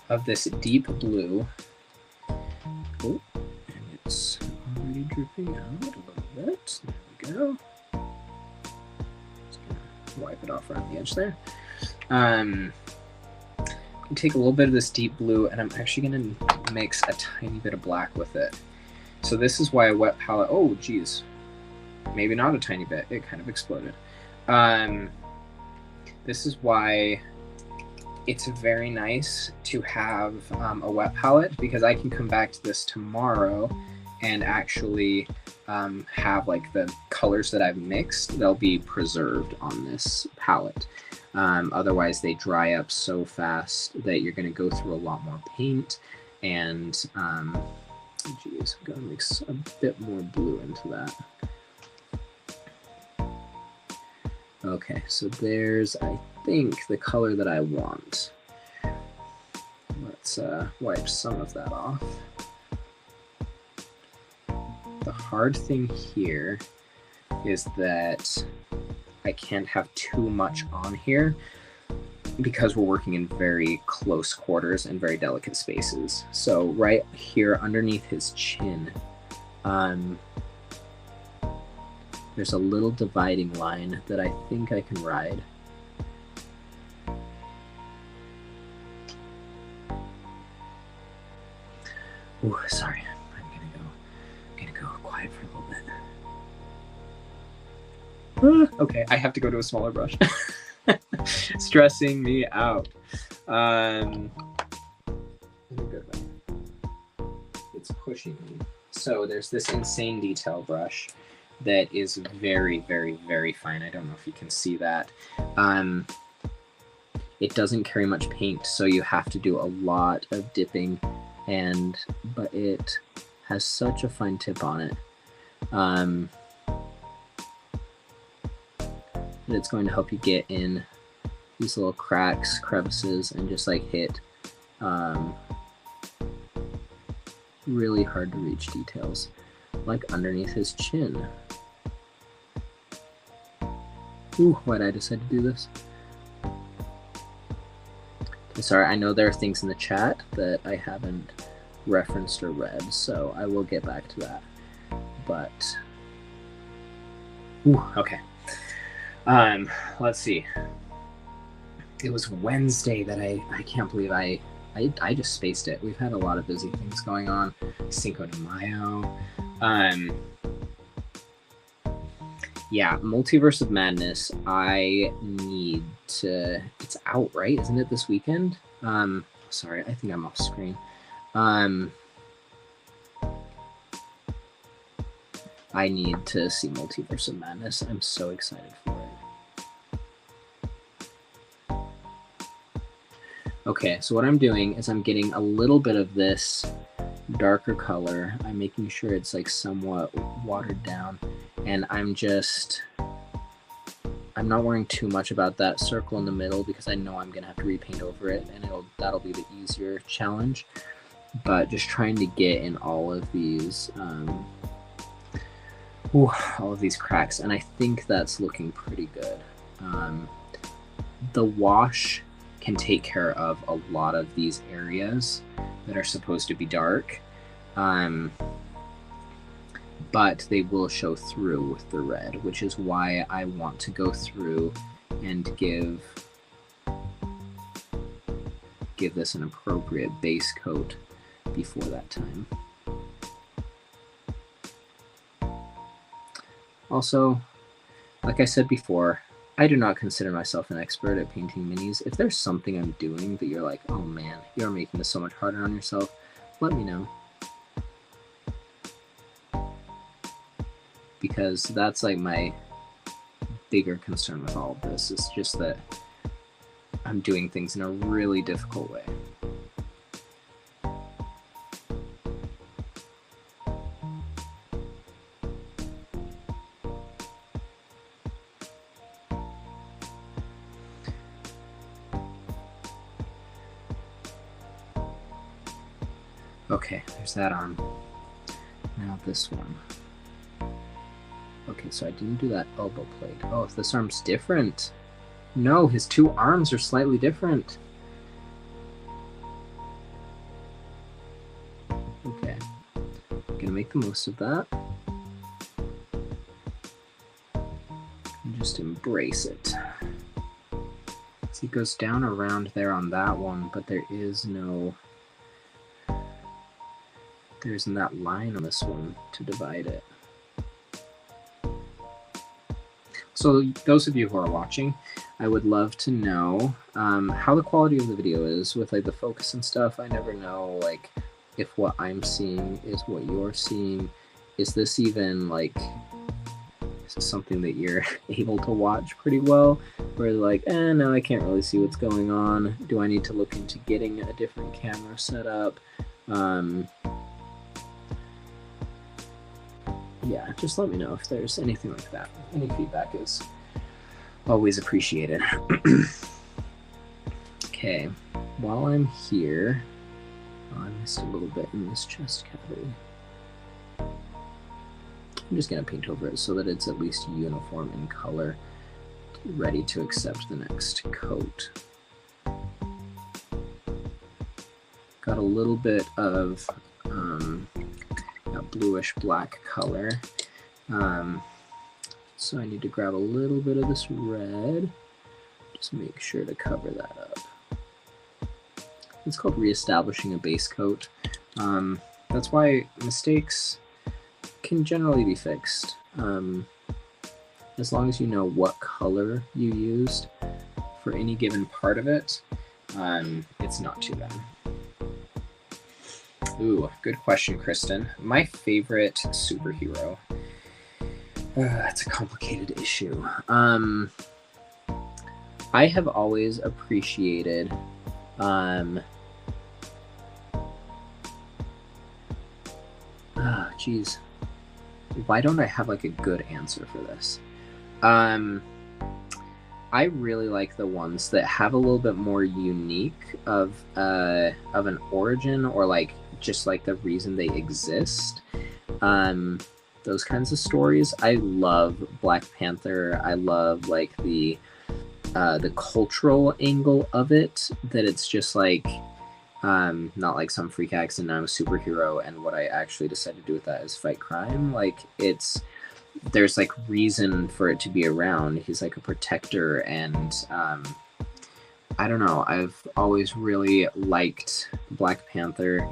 of this deep blue. Oh, and it's already dripping out a little bit. There we go. Just gonna wipe it off around the edge there. I'm gonna take a little bit of this deep blue, and I'm actually gonna mix a tiny bit of black with it. So this is why a wet palette. Oh, geez, maybe not a tiny bit. It kind of exploded. This is why it's very nice to have a wet palette, because I can come back to this tomorrow and actually have like the colors that I've mixed, they'll be preserved on this palette. Otherwise they dry up so fast that you're going to go through a lot more paint, and geez, I'm going to mix a bit more blue into that. Okay, so there's, I think, the color that I want. Let's wipe some of that off. The hard thing here is that I can't have too much on here because we're working in very close quarters and very delicate spaces. So right here underneath his chin, there's a little dividing line that I think I can ride. Ooh, sorry, I'm gonna go quiet for a little bit. Okay, I have to go to a smaller brush. Stressing me out. In a good way. It's pushing me. So there's this insane detail brush that is very, very, very fine. I don't know if you can see that. It doesn't carry much paint, so you have to do a lot of dipping, but it has such a fine tip on it that it's going to help you get in these little cracks, crevices, and just like hit really hard to reach details, like underneath his chin. Ooh, why did I decide to do this? Okay, sorry, I know there are things in the chat that I haven't referenced or read, so I will get back to that. But, ooh, okay. Let's see. It was Wednesday that I can't believe I just spaced it. We've had a lot of busy things going on. Cinco de Mayo. Yeah, Multiverse of Madness, I need to... It's out, right? Isn't it this weekend? Sorry, I think I'm off screen. I need to see Multiverse of Madness. I'm so excited for it. Okay, so what I'm doing is I'm getting a little bit of this darker color. I'm making sure it's like somewhat watered down, and I'm not worrying too much about that circle in the middle because I know I'm gonna have to repaint over it, and that'll be the easier challenge. But just trying to get in all of these cracks, and I think that's looking pretty good. The wash can take care of a lot of these areas that are supposed to be dark, but they will show through with the red, which is why I want to go through and give this an appropriate base coat before that time. Also, like I said before, I do not consider myself an expert at painting minis. If there's something I'm doing that you're like, oh man, you're making this so much harder on yourself, let me know. Because that's like my bigger concern with all of this. It's just that I'm doing things in a really difficult way. Okay, there's that arm. Now this one. Okay, so I didn't do that elbow plate. Oh, if this arm's different. No, his two arms are slightly different. Okay, I'm gonna make the most of that. And just embrace it. See, it goes down around there on that one, but there isn't that line on this one to divide it. So those of you who are watching, I would love to know how the quality of the video is with like the focus and stuff. I never know like if what I'm seeing is what you're seeing. Is this even like, is this something that you're able to watch pretty well? Or like, no, I can't really see what's going on. Do I need to look into getting a different camera set up? Yeah, just let me know if there's anything like that. Any feedback is always appreciated. Okay, while I'm here, I missed a little bit in this chest cavity. I'm just gonna paint over it so that it's at least uniform in color, ready to accept the next coat. Got a little bit of bluish black color, so I need to grab a little bit of this red, just make sure to cover that up. It's called reestablishing a base coat. That's why mistakes can generally be fixed, as long as you know what color you used for any given part of it. It's not too bad. Ooh, good question, Kristen. My favorite superhero. That's a complicated issue. I have always appreciated geez. Why don't I have like a good answer for this? I really like the ones that have a little bit more unique of an origin, or like just like the reason they exist. Those kinds of stories. I love Black Panther. I love like the cultural angle of it, that it's just like not like some freak accident, I'm a superhero and what I actually decide to do with that is fight crime. Like there's like reason for it to be around. He's like a protector, and I don't know, I've always really liked Black Panther.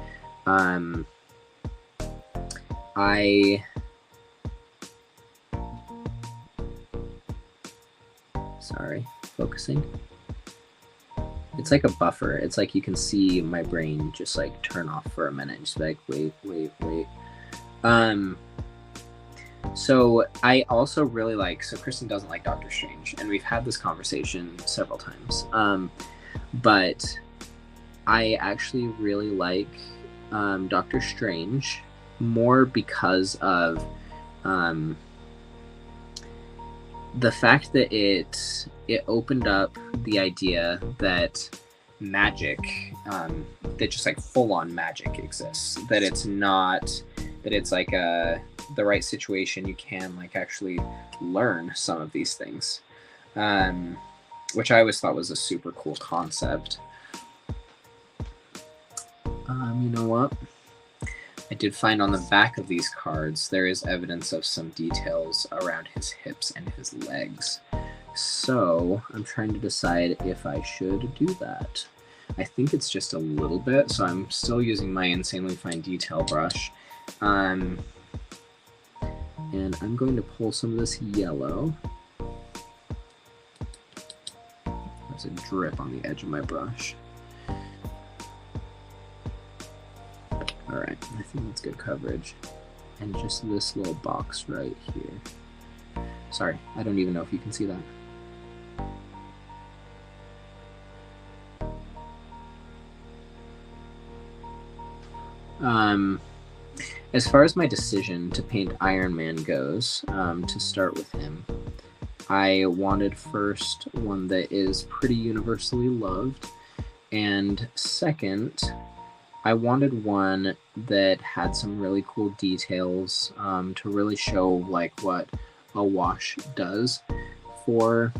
Sorry, focusing. It's like a buffer. It's like you can see my brain just like turn off for a minute, just be like, wait. So I also really like, so Kristen doesn't like Doctor Strange, and we've had this conversation several times. But I actually really like Doctor Strange more because of the fact that it opened up the idea that magic, that just like full-on magic exists, that it's not, that it's like the right situation, you can like actually learn some of these things, which I always thought was a super cool concept. You know what? I did find on the back of these cards there is evidence of some details around his hips and his legs. So I'm trying to decide if I should do that. I think it's just a little bit, so I'm still using my insanely fine detail brush. And I'm going to pull some of this yellow. There's a drip on the edge of my brush. Alright, I think that's good coverage. And just this little box right here. Sorry, I don't even know if you can see that. As far as my decision to paint Iron Man goes, to start with him, I wanted first one that is pretty universally loved, and second, I wanted one that had some really cool details to really show like what a wash does for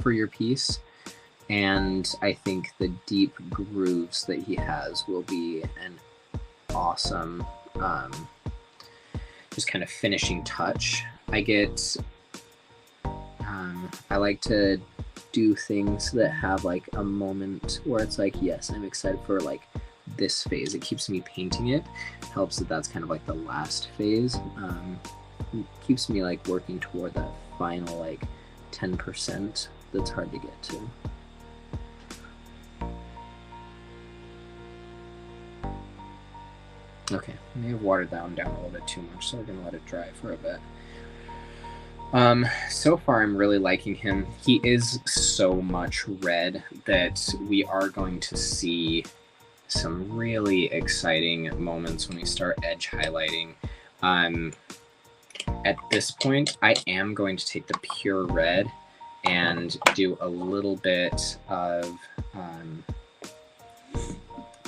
your piece. And I think the deep grooves that he has will be an awesome just kind of finishing touch. I like to do things that have like a moment where it's like, yes, I'm excited for like this phase. It keeps me painting it. Helps that that's kind of like the last phase. Keeps me like working toward that final like 10% that's hard to get to. Okay, I may have watered that one down a little bit too much, so we're gonna let it dry for a bit. So far I'm really liking him. He is so much red that we are going to see some really exciting moments when we start edge highlighting. At this point, I am going to take the pure red and do a little bit of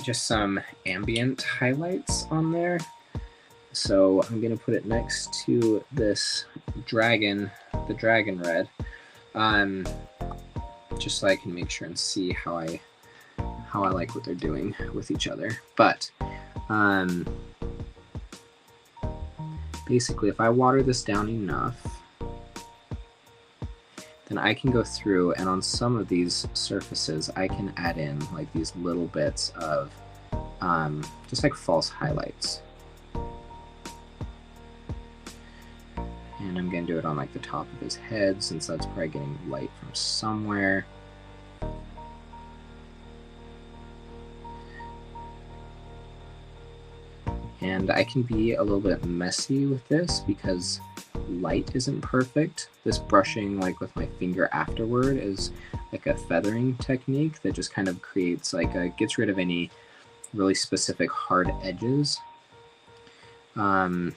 just some ambient highlights on there. So I'm going to put it next to this dragon, the dragon red, just so I can make sure and see how I like what they're doing with each other. But basically, if I water this down enough, then I can go through and on some of these surfaces, I can add in like these little bits of just like false highlights. And I'm going to do it on like the top of his head, since that's probably getting light from somewhere. And I can be a little bit messy with this because light isn't perfect. This brushing like with my finger afterward is like a feathering technique that just kind of creates like gets rid of any really specific hard edges. Over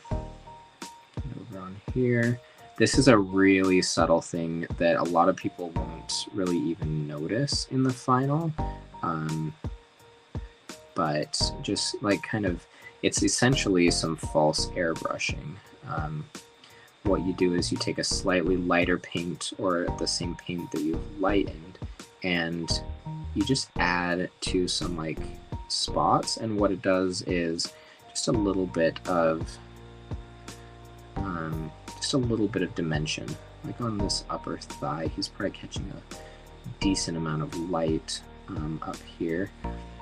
on here, this is a really subtle thing that a lot of people won't really even notice in the final, but just like kind of, it's essentially some false airbrushing. What you do is you take a slightly lighter paint or the same paint that you've lightened, and you just add to some like spots, and what it does is just a little bit of dimension. Like on this upper thigh, he's probably catching a decent amount of light up here.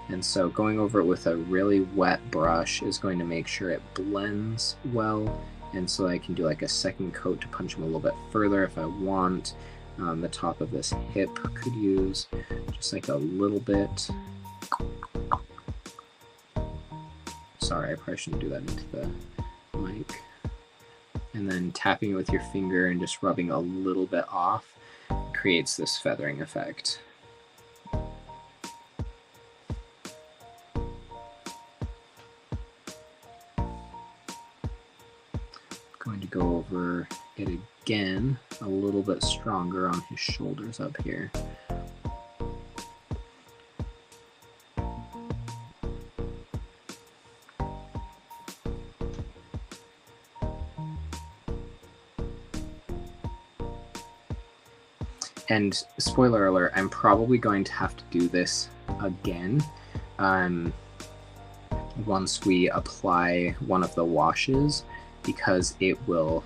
And so going over it with a really wet brush is going to make sure it blends well And so I can do like a second coat to punch them a little bit further if I want. The top of this hip could use just like a little bit. Sorry, I probably shouldn't do that into the mic. And then tapping it with your finger and just rubbing a little bit off creates this feathering effect. Going to go over it again a little bit stronger on his shoulders up here. And spoiler alert, I'm probably going to have to do this again once we apply one of the washes, because it will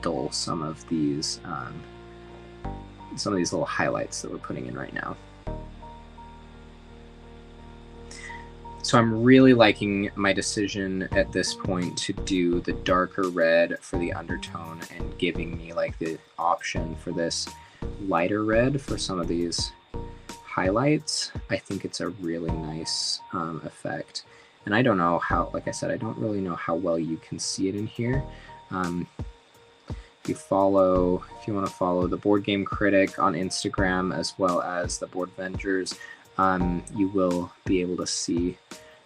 dull some of these little highlights that we're putting in right now. So I'm really liking my decision at this point to do the darker red for the undertone and giving me like the option for this lighter red for some of these highlights. I think it's a really nice effect. And I don't know how, like I said, I don't really know how well you can see it in here. If you want to follow the Board Game Critic on Instagram as well as the Boardvengers, you will be able to see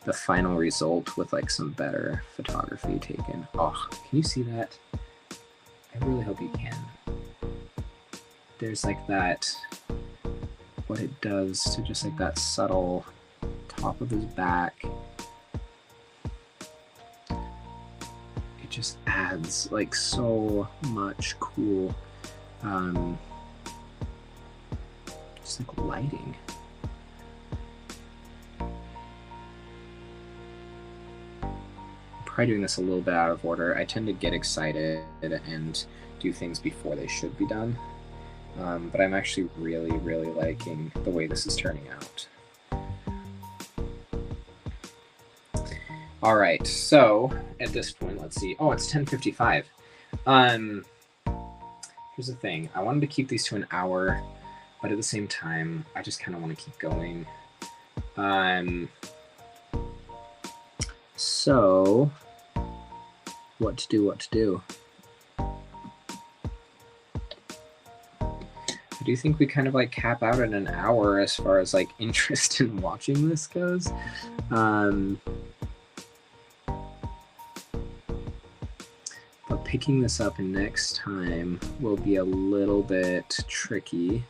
the final result with like some better photography taken. Oh, can you see that? I really hope you can. There's like that, what it does to just like that subtle top of his back. It just adds like so much cool, just like lighting. Probably doing this a little bit out of order. I tend to get excited and do things before they should be done. But I'm actually really, really liking the way this is turning out. All right, so at this point, let's see. Oh, it's 10:55. Here's the thing. I wanted to keep these to an hour, but at the same time, I just kind of want to keep going. So, what to do? I do think we kind of like cap out at an hour as far as like interest in watching this goes. But picking this up next time will be a little bit tricky.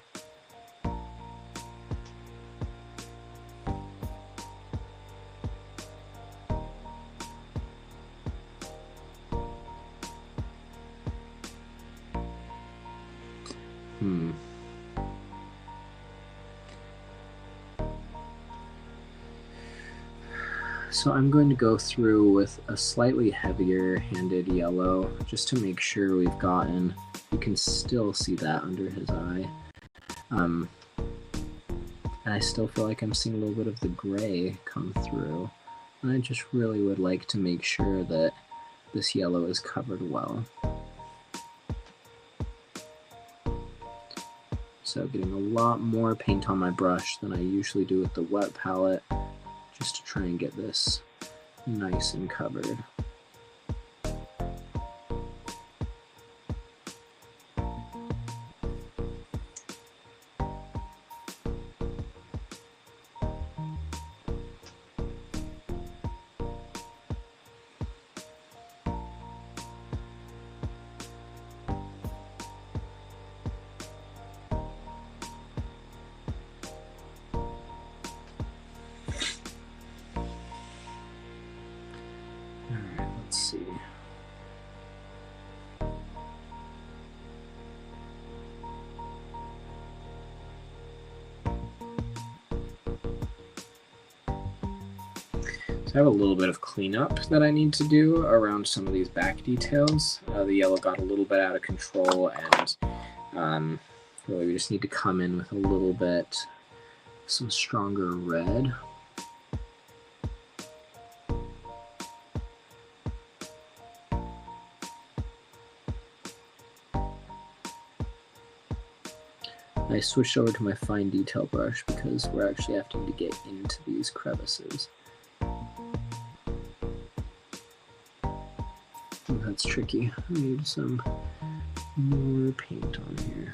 So I'm going to go through with a slightly heavier handed yellow just to make sure we've gotten, you can still see that under his eye. And I still feel like I'm seeing a little bit of the gray come through. And I just really would like to make sure that this yellow is covered well. So getting a lot more paint on my brush than I usually do with the wet palette, just to try and get this nice and covered. So I have a little bit of cleanup that I need to do around some of these back details. The yellow got a little bit out of control, and really we just need to come in with a little bit, some stronger red. I switched over to my fine detail brush because we're actually having to get into these crevices. And that's tricky. I need some more paint on here.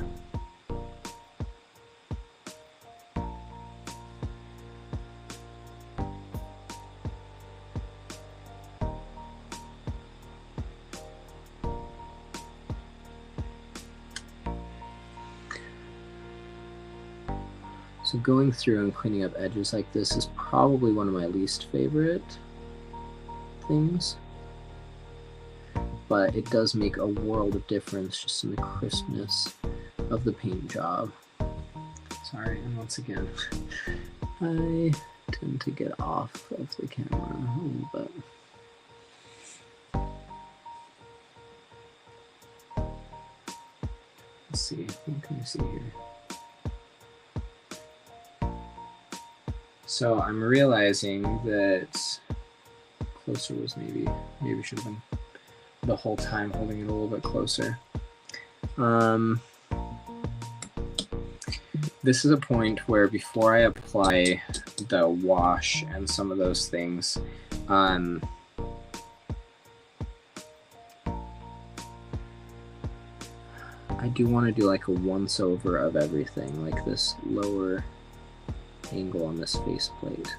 So going through and cleaning up edges like this is probably one of my least favorite things, but it does make a world of difference just in the crispness of the paint job. Sorry, and once again, I tend to get off of the camera a little bit. Let's see, what can we see here? So I'm realizing that closer was maybe should have been the whole time holding it a little bit closer. This is a point where before I apply the wash and some of those things, I do want to do like a once over of everything, like this lower angle on this faceplate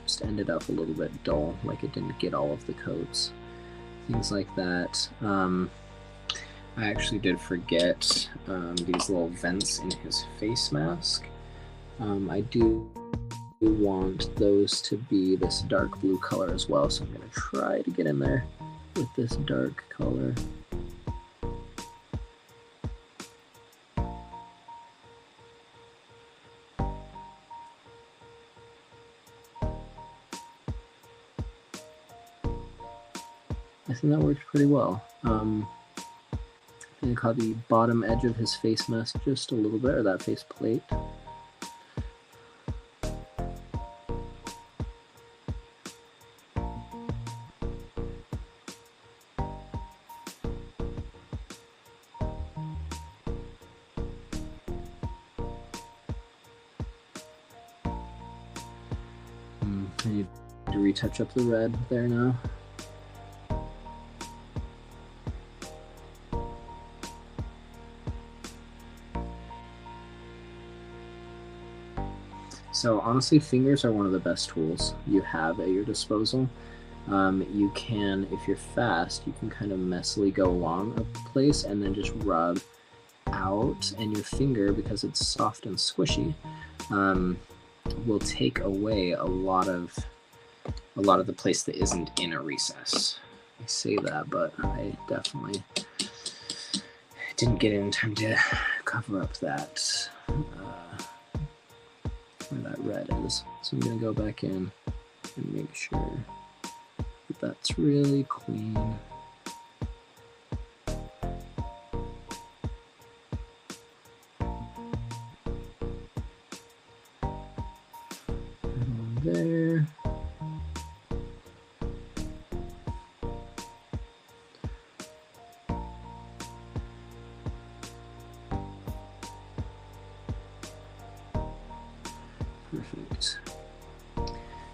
just ended up a little bit dull, like it didn't get all of the coats, things like that. I actually did forget these little vents in his face mask. I do want those to be this dark blue color as well, so I'm going to try to get in there with this dark color. I think that worked pretty well. I think I caught the bottom edge of his face mask just a little bit, or that face plate. I need to retouch up the red there now. So honestly, fingers are one of the best tools you have at your disposal. You can, if you're fast, you can kind of messily go along a place and then just rub out, and your finger, because it's soft and squishy, will take away a lot of the place that isn't in a recess. I say that, but I definitely didn't get in time to cover up that where that red is. So I'm going to go back in and make sure that that's really clean. And there. Perfect.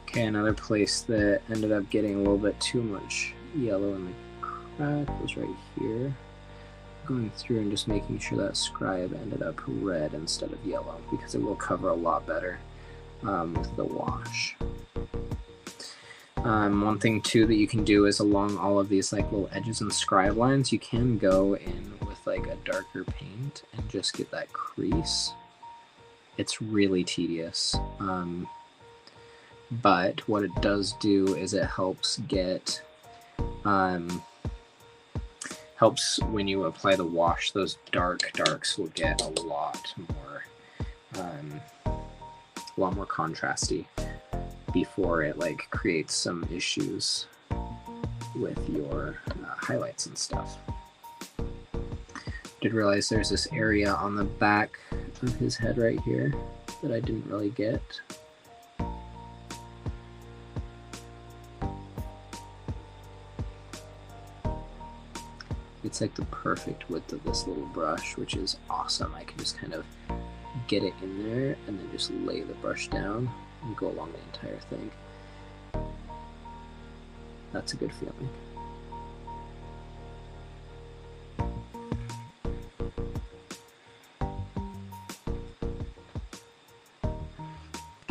Okay, another place that ended up getting a little bit too much yellow in the crack was right here. Going through and just making sure that scribe ended up red instead of yellow, because it will cover a lot better with the wash. One thing too that you can do is along all of these like little edges and scribe lines, you can go in with like a darker paint and just get that crease. It's really tedious, but what it does do is it helps get, helps when you apply the wash, those darks will get a lot more contrasty before it like creates some issues with your highlights and stuff. Did realize there's this area on the back of his head right here that I didn't really get. It's like the perfect width of this little brush, which is awesome. I can just kind of get it in there and then just lay the brush down and go along the entire thing. That's a good feeling.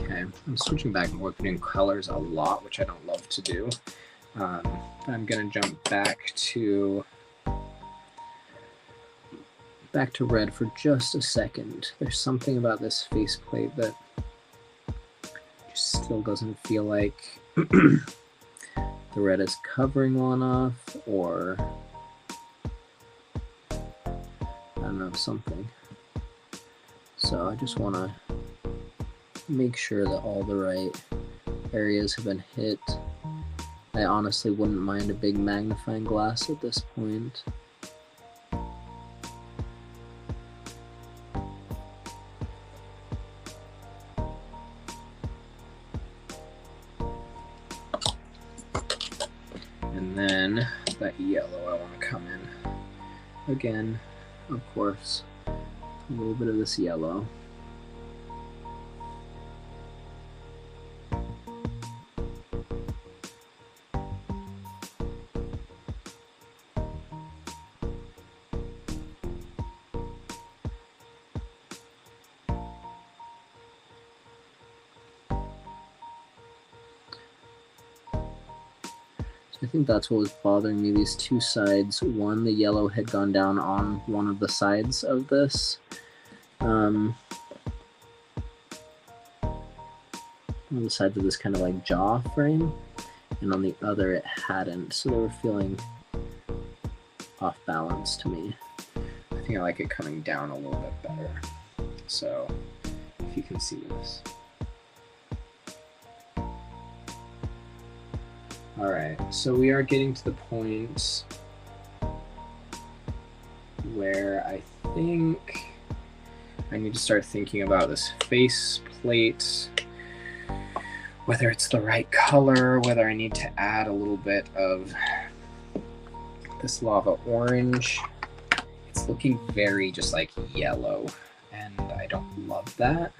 Okay, I'm switching back and forth between colors a lot, which I don't love to do. I'm gonna jump back to red for just a second. There's something about this faceplate that just still doesn't feel like the red is covering well enough, or I don't know, something. So I just want to make sure that all the right areas have been hit. I honestly wouldn't mind a big magnifying glass at this point. And then that yellow, I want to come in again, of course, a little bit of this yellow. I think that's what was bothering me, these two sides. One, the yellow had gone down on one of the sides of this. One of the sides of this kind of like jaw frame, and on the other it hadn't, so they were feeling off balance to me. I think I like it coming down a little bit better. So, if you can see this. Alright, so we are getting to the point where I think I need to start thinking about this face plate, whether it's the right color, whether I need to add a little bit of this lava orange. It's looking very just like yellow, and I don't love that.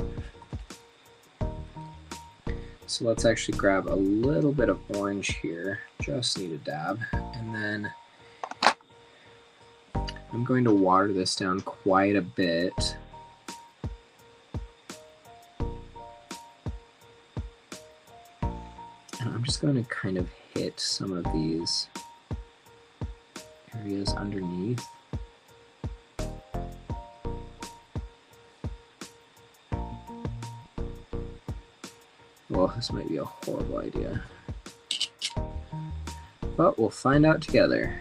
So let's actually grab a little bit of orange here, just need a dab, and then I'm going to water this down quite a bit. And I'm just going to kind of hit some of these areas underneath. Well, this might be a horrible idea, but we'll find out together.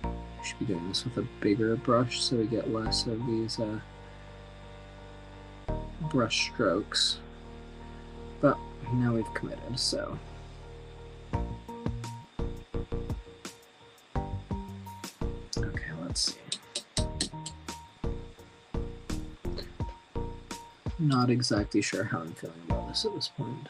I should be doing this with a bigger brush so we get less of these brush strokes, but now we've committed, so. Okay, let's see. Not exactly sure how I'm feeling about this at this point.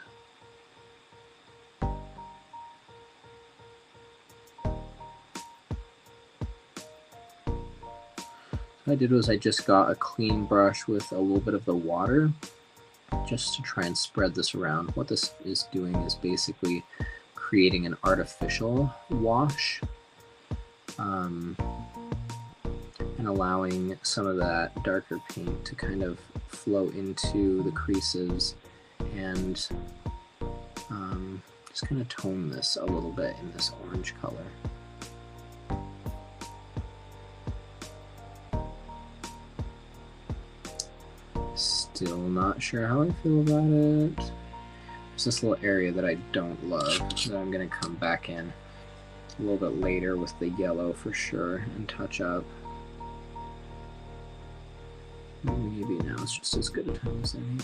What I did was I just got a clean brush with a little bit of the water, just to try and spread this around. What this is doing is basically creating an artificial wash, and allowing some of that darker paint to kind of flow into the creases and just kind of tone this a little bit in this orange color. Still not sure how I feel about it. There's this little area that I don't love that I'm going to come back in a little bit later with the yellow for sure and touch up. Maybe now it's just as good a time as any.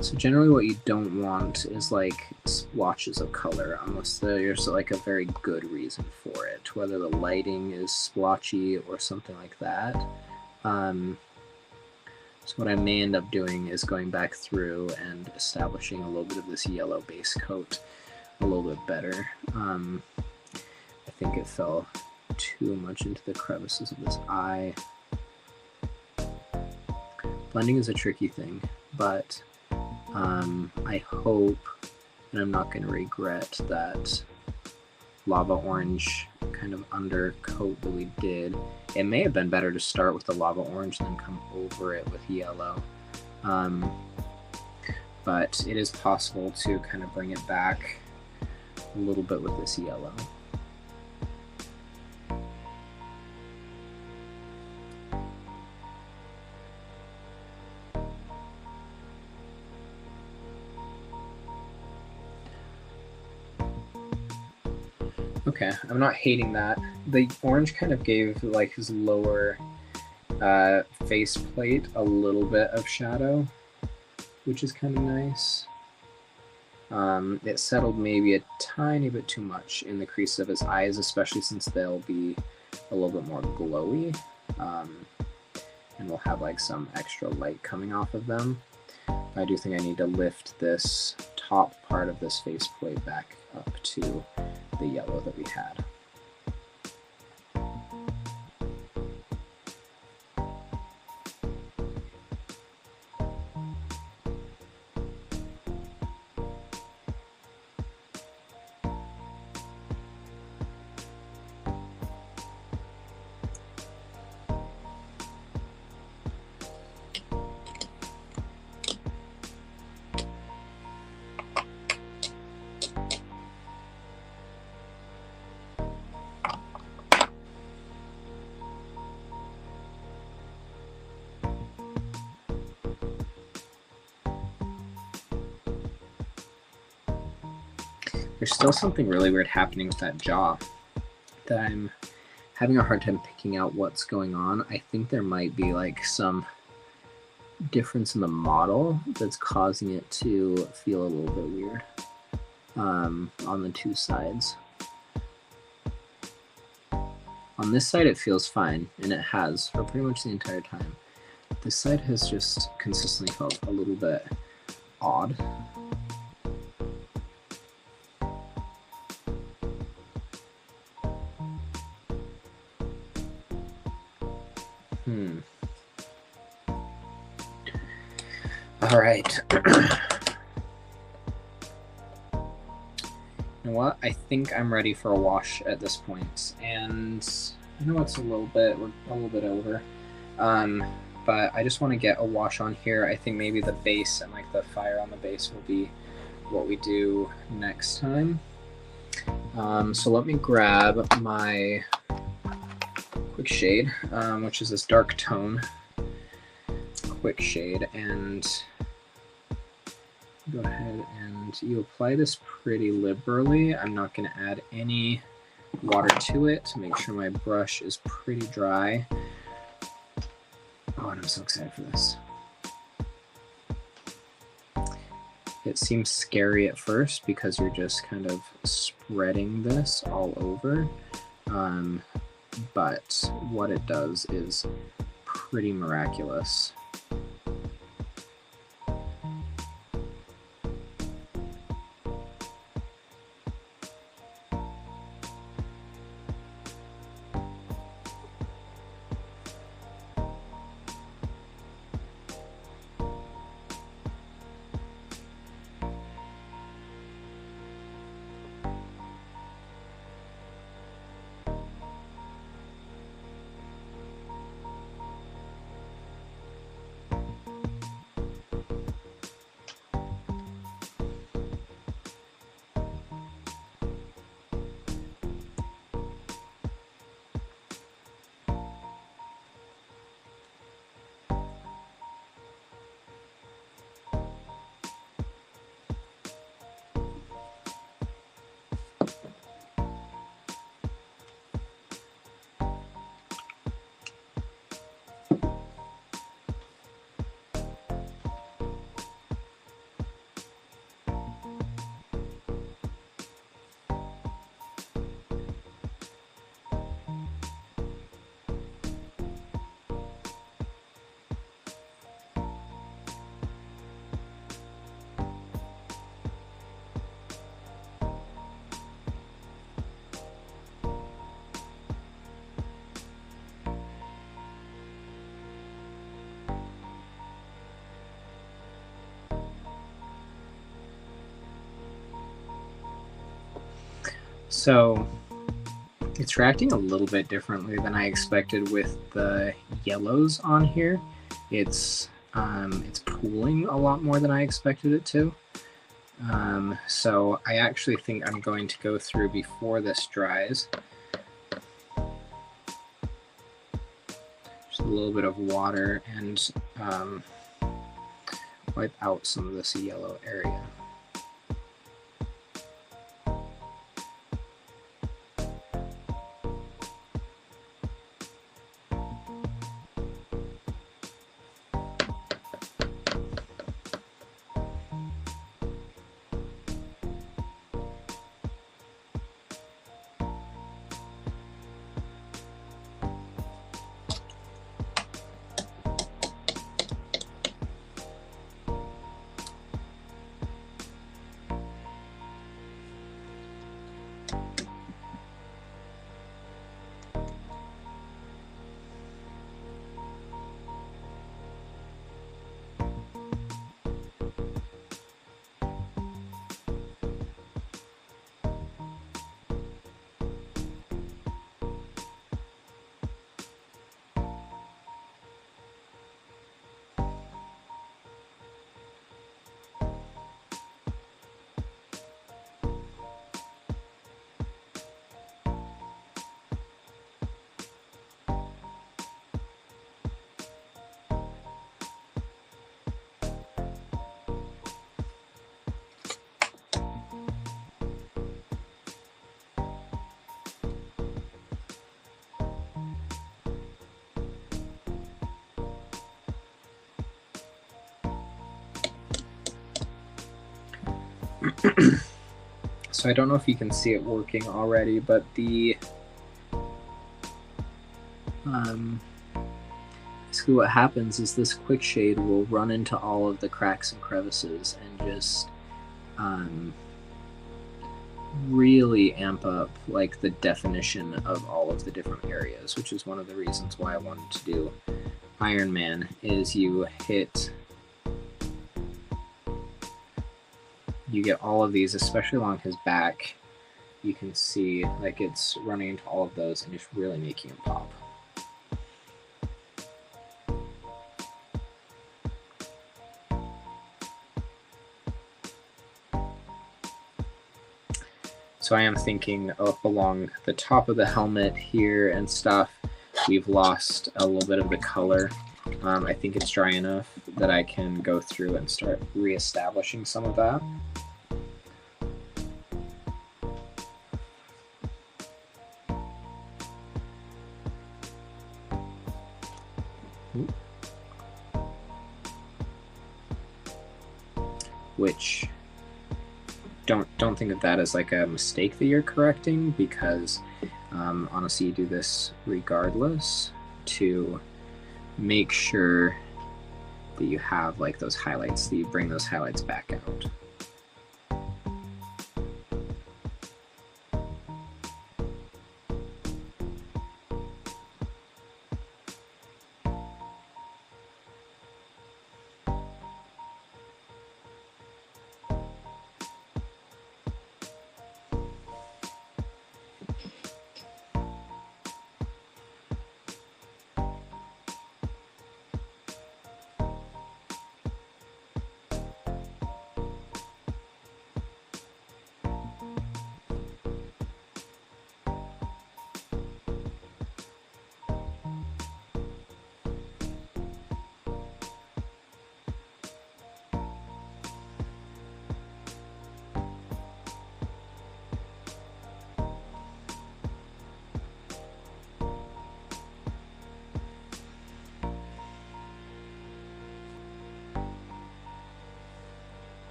So generally what you don't want is like splotches of color unless there's like a very good reason for it, whether the lighting is splotchy or something like that. So what I may end up doing is going back through and establishing a little bit of this yellow base coat a little bit better. I think it fell too much into the crevices of this eye. Blending is a tricky thing, but I hope, and I'm not going to regret, that lava orange kind of undercoat that we did. It may have been better to start with the lava orange and then come over it with yellow. But it is possible to kind of bring it back a little bit with this yellow. Okay, I'm not hating that. The orange kind of gave like his lower face plate a little bit of shadow, which is kind of nice. It settled maybe a tiny bit too much in the crease of his eyes, especially since they'll be a little bit more glowy, and we'll have like some extra light coming off of them. I do think I need to lift this top part of this faceplate back up to the yellow that we had. There's still something really weird happening with that jaw that I'm having a hard time picking out what's going on. I think there might be like some difference in the model that's causing it to feel a little bit weird on the two sides. On this side it feels fine, and it has for pretty much the entire time. This side has just consistently felt a little bit odd. All right. You know what? I think I'm ready for a wash at this point, and I know it's we're a little bit over, but I just want to get a wash on here. I think maybe the base and like the fire on the base will be what we do next time. So let me grab my quick shade, which is this dark tone quick shade, and go ahead and you apply this pretty liberally. I'm not going to add any water to it to make sure my brush is pretty dry. Oh, and I'm so excited for this. It seems scary at first because you're just kind of spreading this all over, but what it does is pretty miraculous. So it's reacting a little bit differently than I expected with the yellows on here. It's pooling a lot more than I expected it to. So I actually think I'm going to go through before this dries. Just a little bit of water and wipe out some of this yellow area. So I don't know if you can see it working already, but the basically what happens is this quick shade will run into all of the cracks and crevices and just really amp up like the definition of all of the different areas, which is one of the reasons why I wanted to do Iron Man. Is you get all of these, especially along his back. You can see like it's running into all of those and just really making it pop. So I am thinking up along the top of the helmet here and stuff, we've lost a little bit of the color. I think it's dry enough that I can go through and start reestablishing some of that. Which don't think of that as like a mistake that you're correcting, because honestly you do this regardless to make sure that you have like those highlights, that you bring those highlights back out.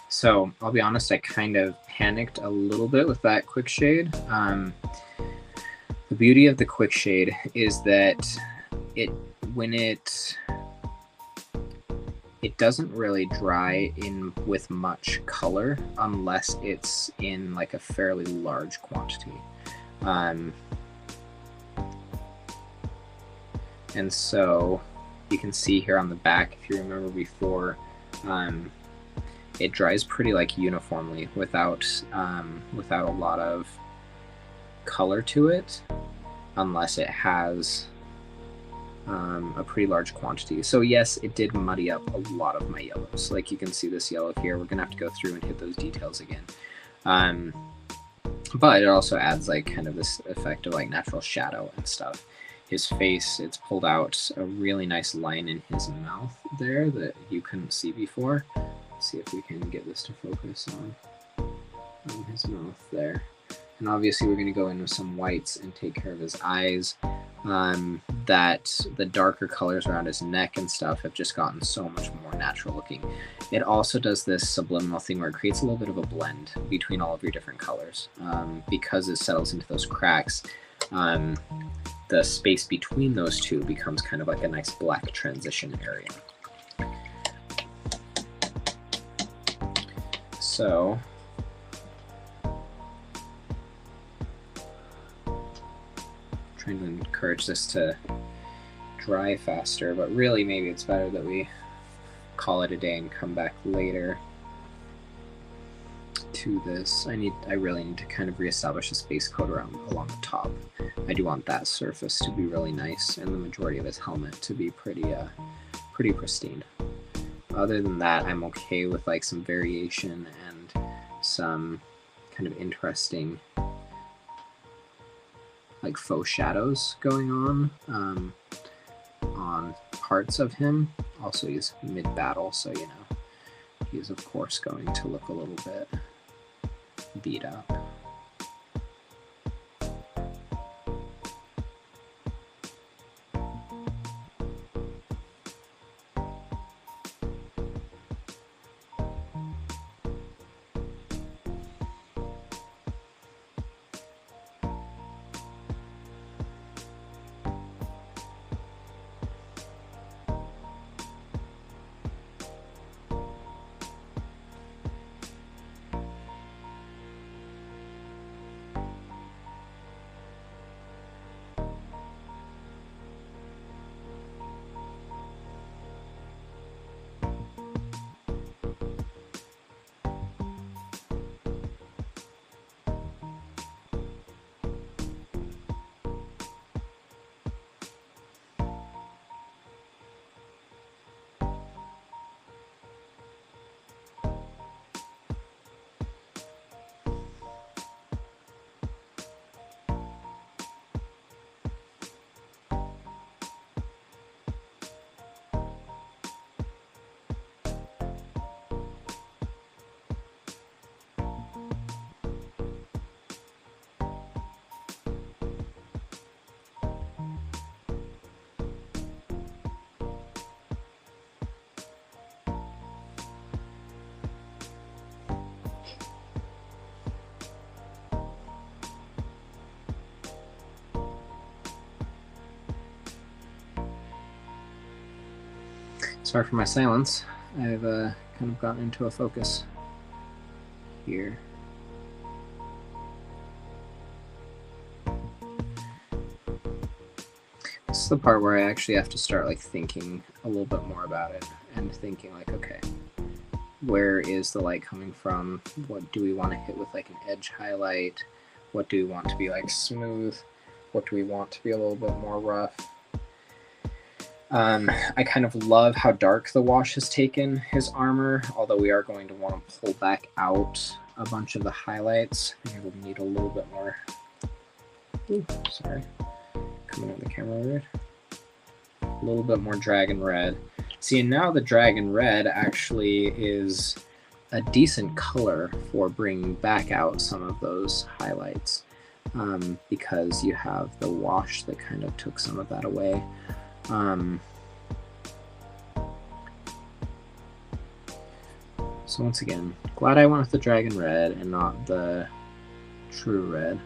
So I'll be honest, I kind of panicked a little bit with that quick shade. The beauty of the quick shade is that when it doesn't really dry in with much color unless it's in like a fairly large quantity. And so you can see here on the back, if you remember before, it dries pretty like uniformly without a lot of color to it, unless it has a pretty large quantity. So yes, it did muddy up a lot of my yellows. Like you can see this yellow here. We're gonna have to go through and hit those details again. But it also adds like kind of this effect of like natural shadow and stuff. His face, it's pulled out a really nice line in his mouth there that you couldn't see before. Let's see if we can get this to focus on his mouth there. And obviously we're going to go in with some whites and take care of his eyes. That the darker colors around his neck and stuff have just gotten so much more natural looking. It also does this subliminal thing where it creates a little bit of a blend between all of your different colors. Because it settles into those cracks, the space between those two becomes kind of like a nice black transition area. So trying to encourage this to dry faster, but really maybe it's better that we call it a day and come back later to this. I really need to kind of reestablish a space coat along the top. I do want that surface to be really nice and the majority of his helmet to be pretty pristine. Other than that, I'm okay with like some variation and some kind of interesting like faux shadows going on parts of him. Also, he's mid-battle, so you know he's of course going to look a little bit beat up. Sorry for my silence. I've kind of gotten into a focus here. This is the part where I actually have to start like thinking a little bit more about it and thinking like, okay, where is the light coming from? What do we want to hit with like an edge highlight? What do we want to be like smooth? What do we want to be a little bit more rough? I kind of love how dark the wash has taken his armor, although we are going to want to pull back out a bunch of the highlights. I think we'll need a little bit more. Ooh, sorry, coming out the camera weird. A little bit more dragon red. See, and now the dragon red actually is a decent color for bringing back out some of those highlights, because you have the wash that kind of took some of that away. So once again, glad I went with the dragon red and not the true red.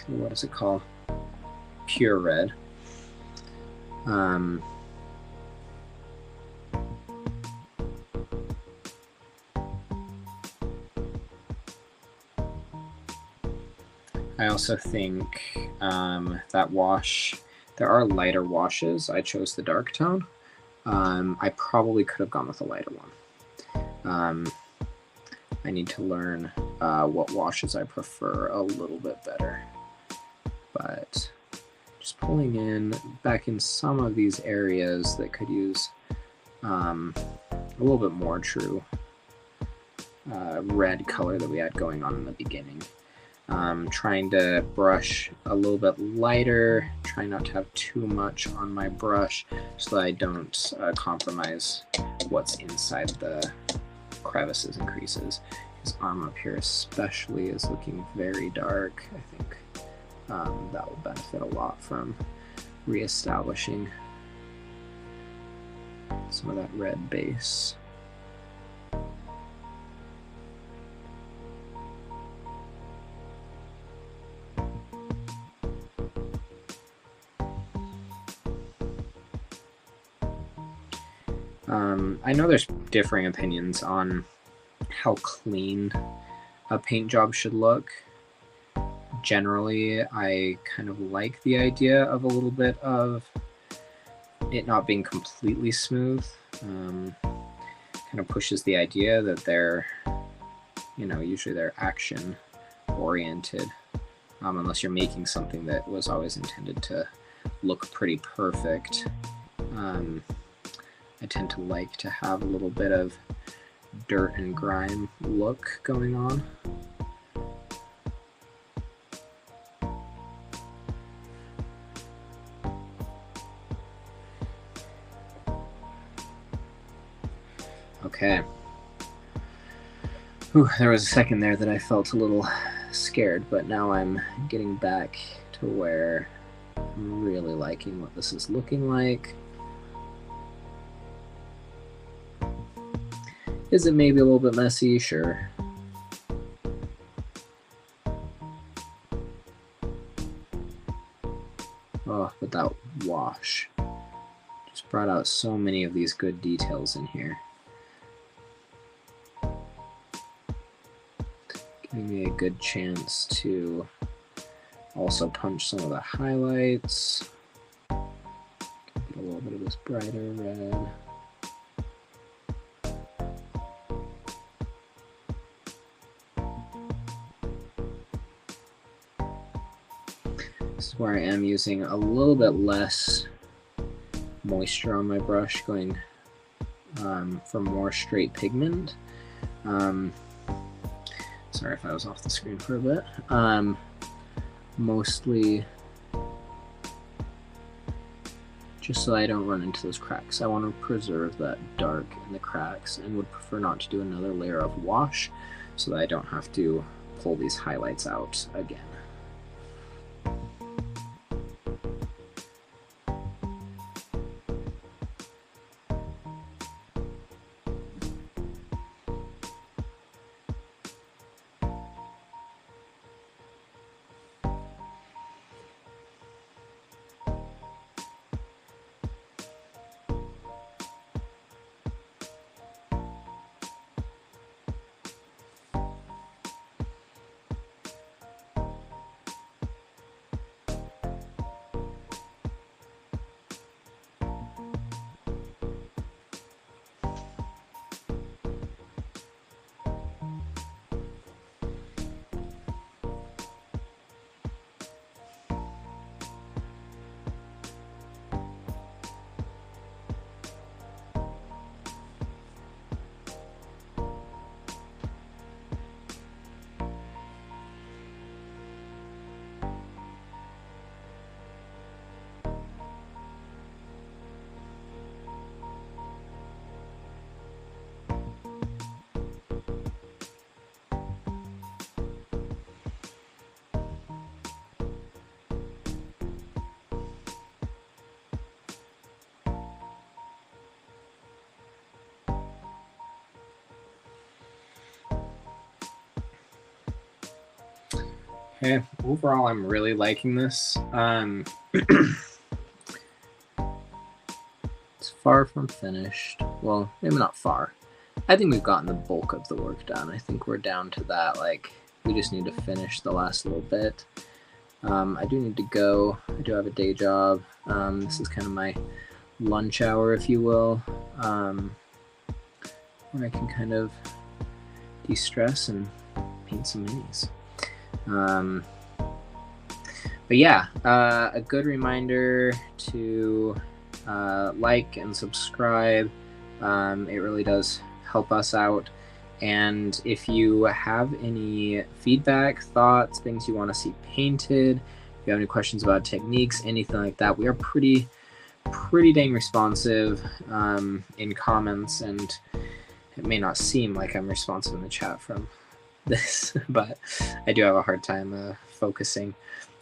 What is it called? Pure red. I also think that wash, there are lighter washes. I chose the dark tone. I probably could have gone with a lighter one. I need to learn what washes I prefer a little bit better. But just pulling in back in some of these areas that could use a little bit more true red color that we had going on in the beginning. Trying to brush a little bit lighter, trying not to have too much on my brush so that I don't compromise what's inside the crevices and creases. His arm up here especially is looking very dark. I think that will benefit a lot from reestablishing some of that red base. I know there's differing opinions on how clean a paint job should look. Generally, I kind of like the idea of a little bit of it not being completely smooth. Kind of pushes the idea that they're, usually they're action oriented, unless you're making something that was always intended to look pretty perfect. I tend to like to have a little bit of dirt and grime look going on. Okay. Ooh, there was a second there that I felt a little scared, but now I'm getting back to where I'm really liking what this is looking like. Is it maybe a little bit messy? Sure. Oh, but that wash just brought out so many of these good details in here. Giving me a good chance to also punch some of the highlights. Get a little bit of this brighter red. This is where I am using a little bit less moisture on my brush, going for more straight pigment. Sorry if I was off the screen for a bit. Mostly just so I don't run into those cracks. I want to preserve that dark in the cracks and would prefer not to do another layer of wash so that I don't have to pull these highlights out again. Okay, overall, I'm really liking this. It's far from finished. Well, maybe not far. I think we've gotten the bulk of the work done. I think we're down to that, like, we just need to finish the last little bit. I do need to go. I do have a day job. This is kind of my lunch hour, if you will, where I can kind of de-stress and paint some minis. But yeah, a good reminder to like and subscribe. It really does help us out. And if you have any feedback, thoughts, things you want to see painted, if you have any questions about techniques, anything like that, we are pretty dang responsive in comments, and it may not seem like I'm responsive in the chat from this, but I do have a hard time focusing.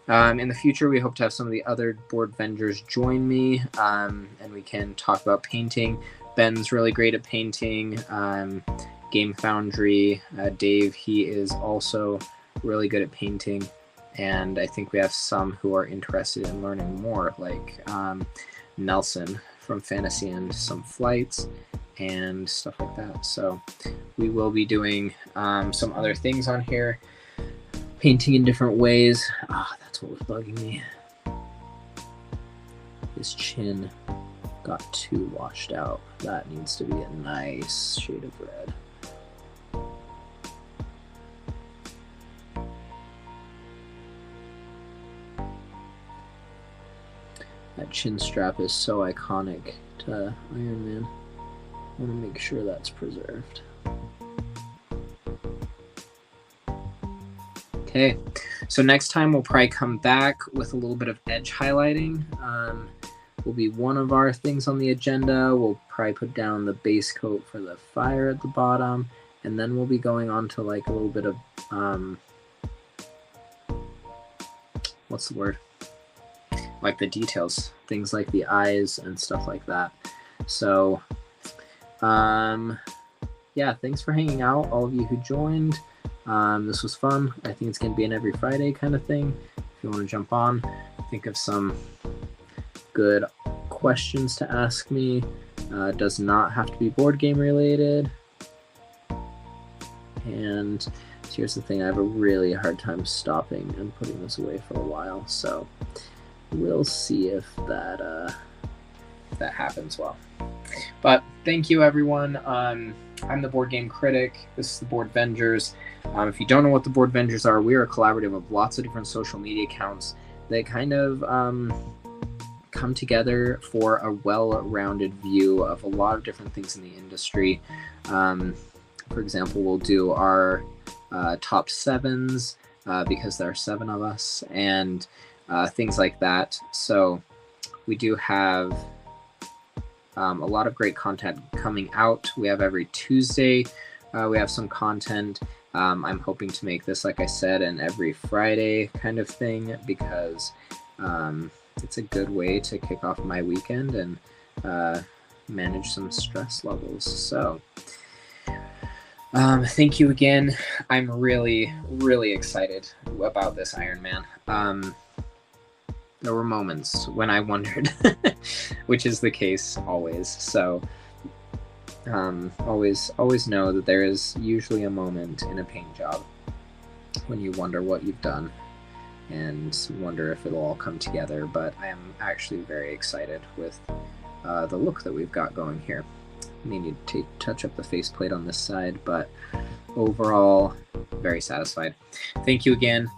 In the future, we hope to have some of the other Boardvengers join me, and we can talk about painting. Ben's really great at painting. Game Foundry, Dave, he is also really good at painting, and I think we have some who are interested in learning more, like Nelson from Fantasy and some Flights and stuff like that. So we will be doing some other things on here, painting in different ways. That's what was bugging me. His chin got too washed out. That needs to be a nice shade of red. That chin strap is so iconic to Iron Man. I want to make sure that's preserved. Okay, so next time we'll probably come back with a little bit of edge highlighting. Will be one of our things on the agenda. We'll probably put down the base coat for the fire at the bottom, and then we'll be going on to like a little bit of what's the word? Like the details, things like the eyes and stuff like that. So yeah, thanks for hanging out, all of you who joined. This was fun. I think it's gonna be an every Friday kind of thing. If you want to jump on, think of some good questions to ask me. It does not have to be board game related. And here's the thing, I have a really hard time stopping and putting this away for a while, so we'll see if that happens well. But thank you, everyone. I'm the Board Game Critic. This is the Boardvengers. If you don't know what the Boardvengers are, we are a collaborative of lots of different social media accounts that kind of come together for a well-rounded view of a lot of different things in the industry. For example, we'll do our top sevens because there are 7 of us, and things like that. So we do have a lot of great content coming out. We have every Tuesday, we have some content. I'm hoping to make this, like I said, an every Friday kind of thing, because it's a good way to kick off my weekend and manage some stress levels. So thank you again. I'm really excited about this Iron Man. There were moments when I wondered, which is the case always. So always know that there is usually a moment in a paint job when you wonder what you've done and wonder if it'll all come together. But I am actually very excited with the look that we've got going here. We need to touch up the faceplate on this side, but overall, very satisfied. Thank you again.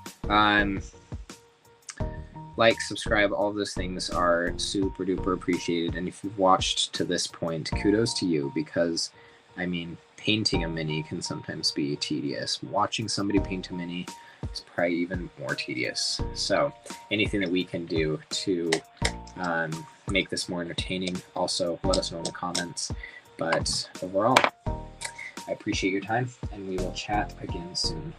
Like, subscribe, all of those things are super duper appreciated. And if you've watched to this point, kudos to you, because, I mean, painting a mini can sometimes be tedious. Watching somebody paint a mini is probably even more tedious. So anything that we can do to make this more entertaining, also let us know in the comments. But overall, I appreciate your time, and we will chat again soon.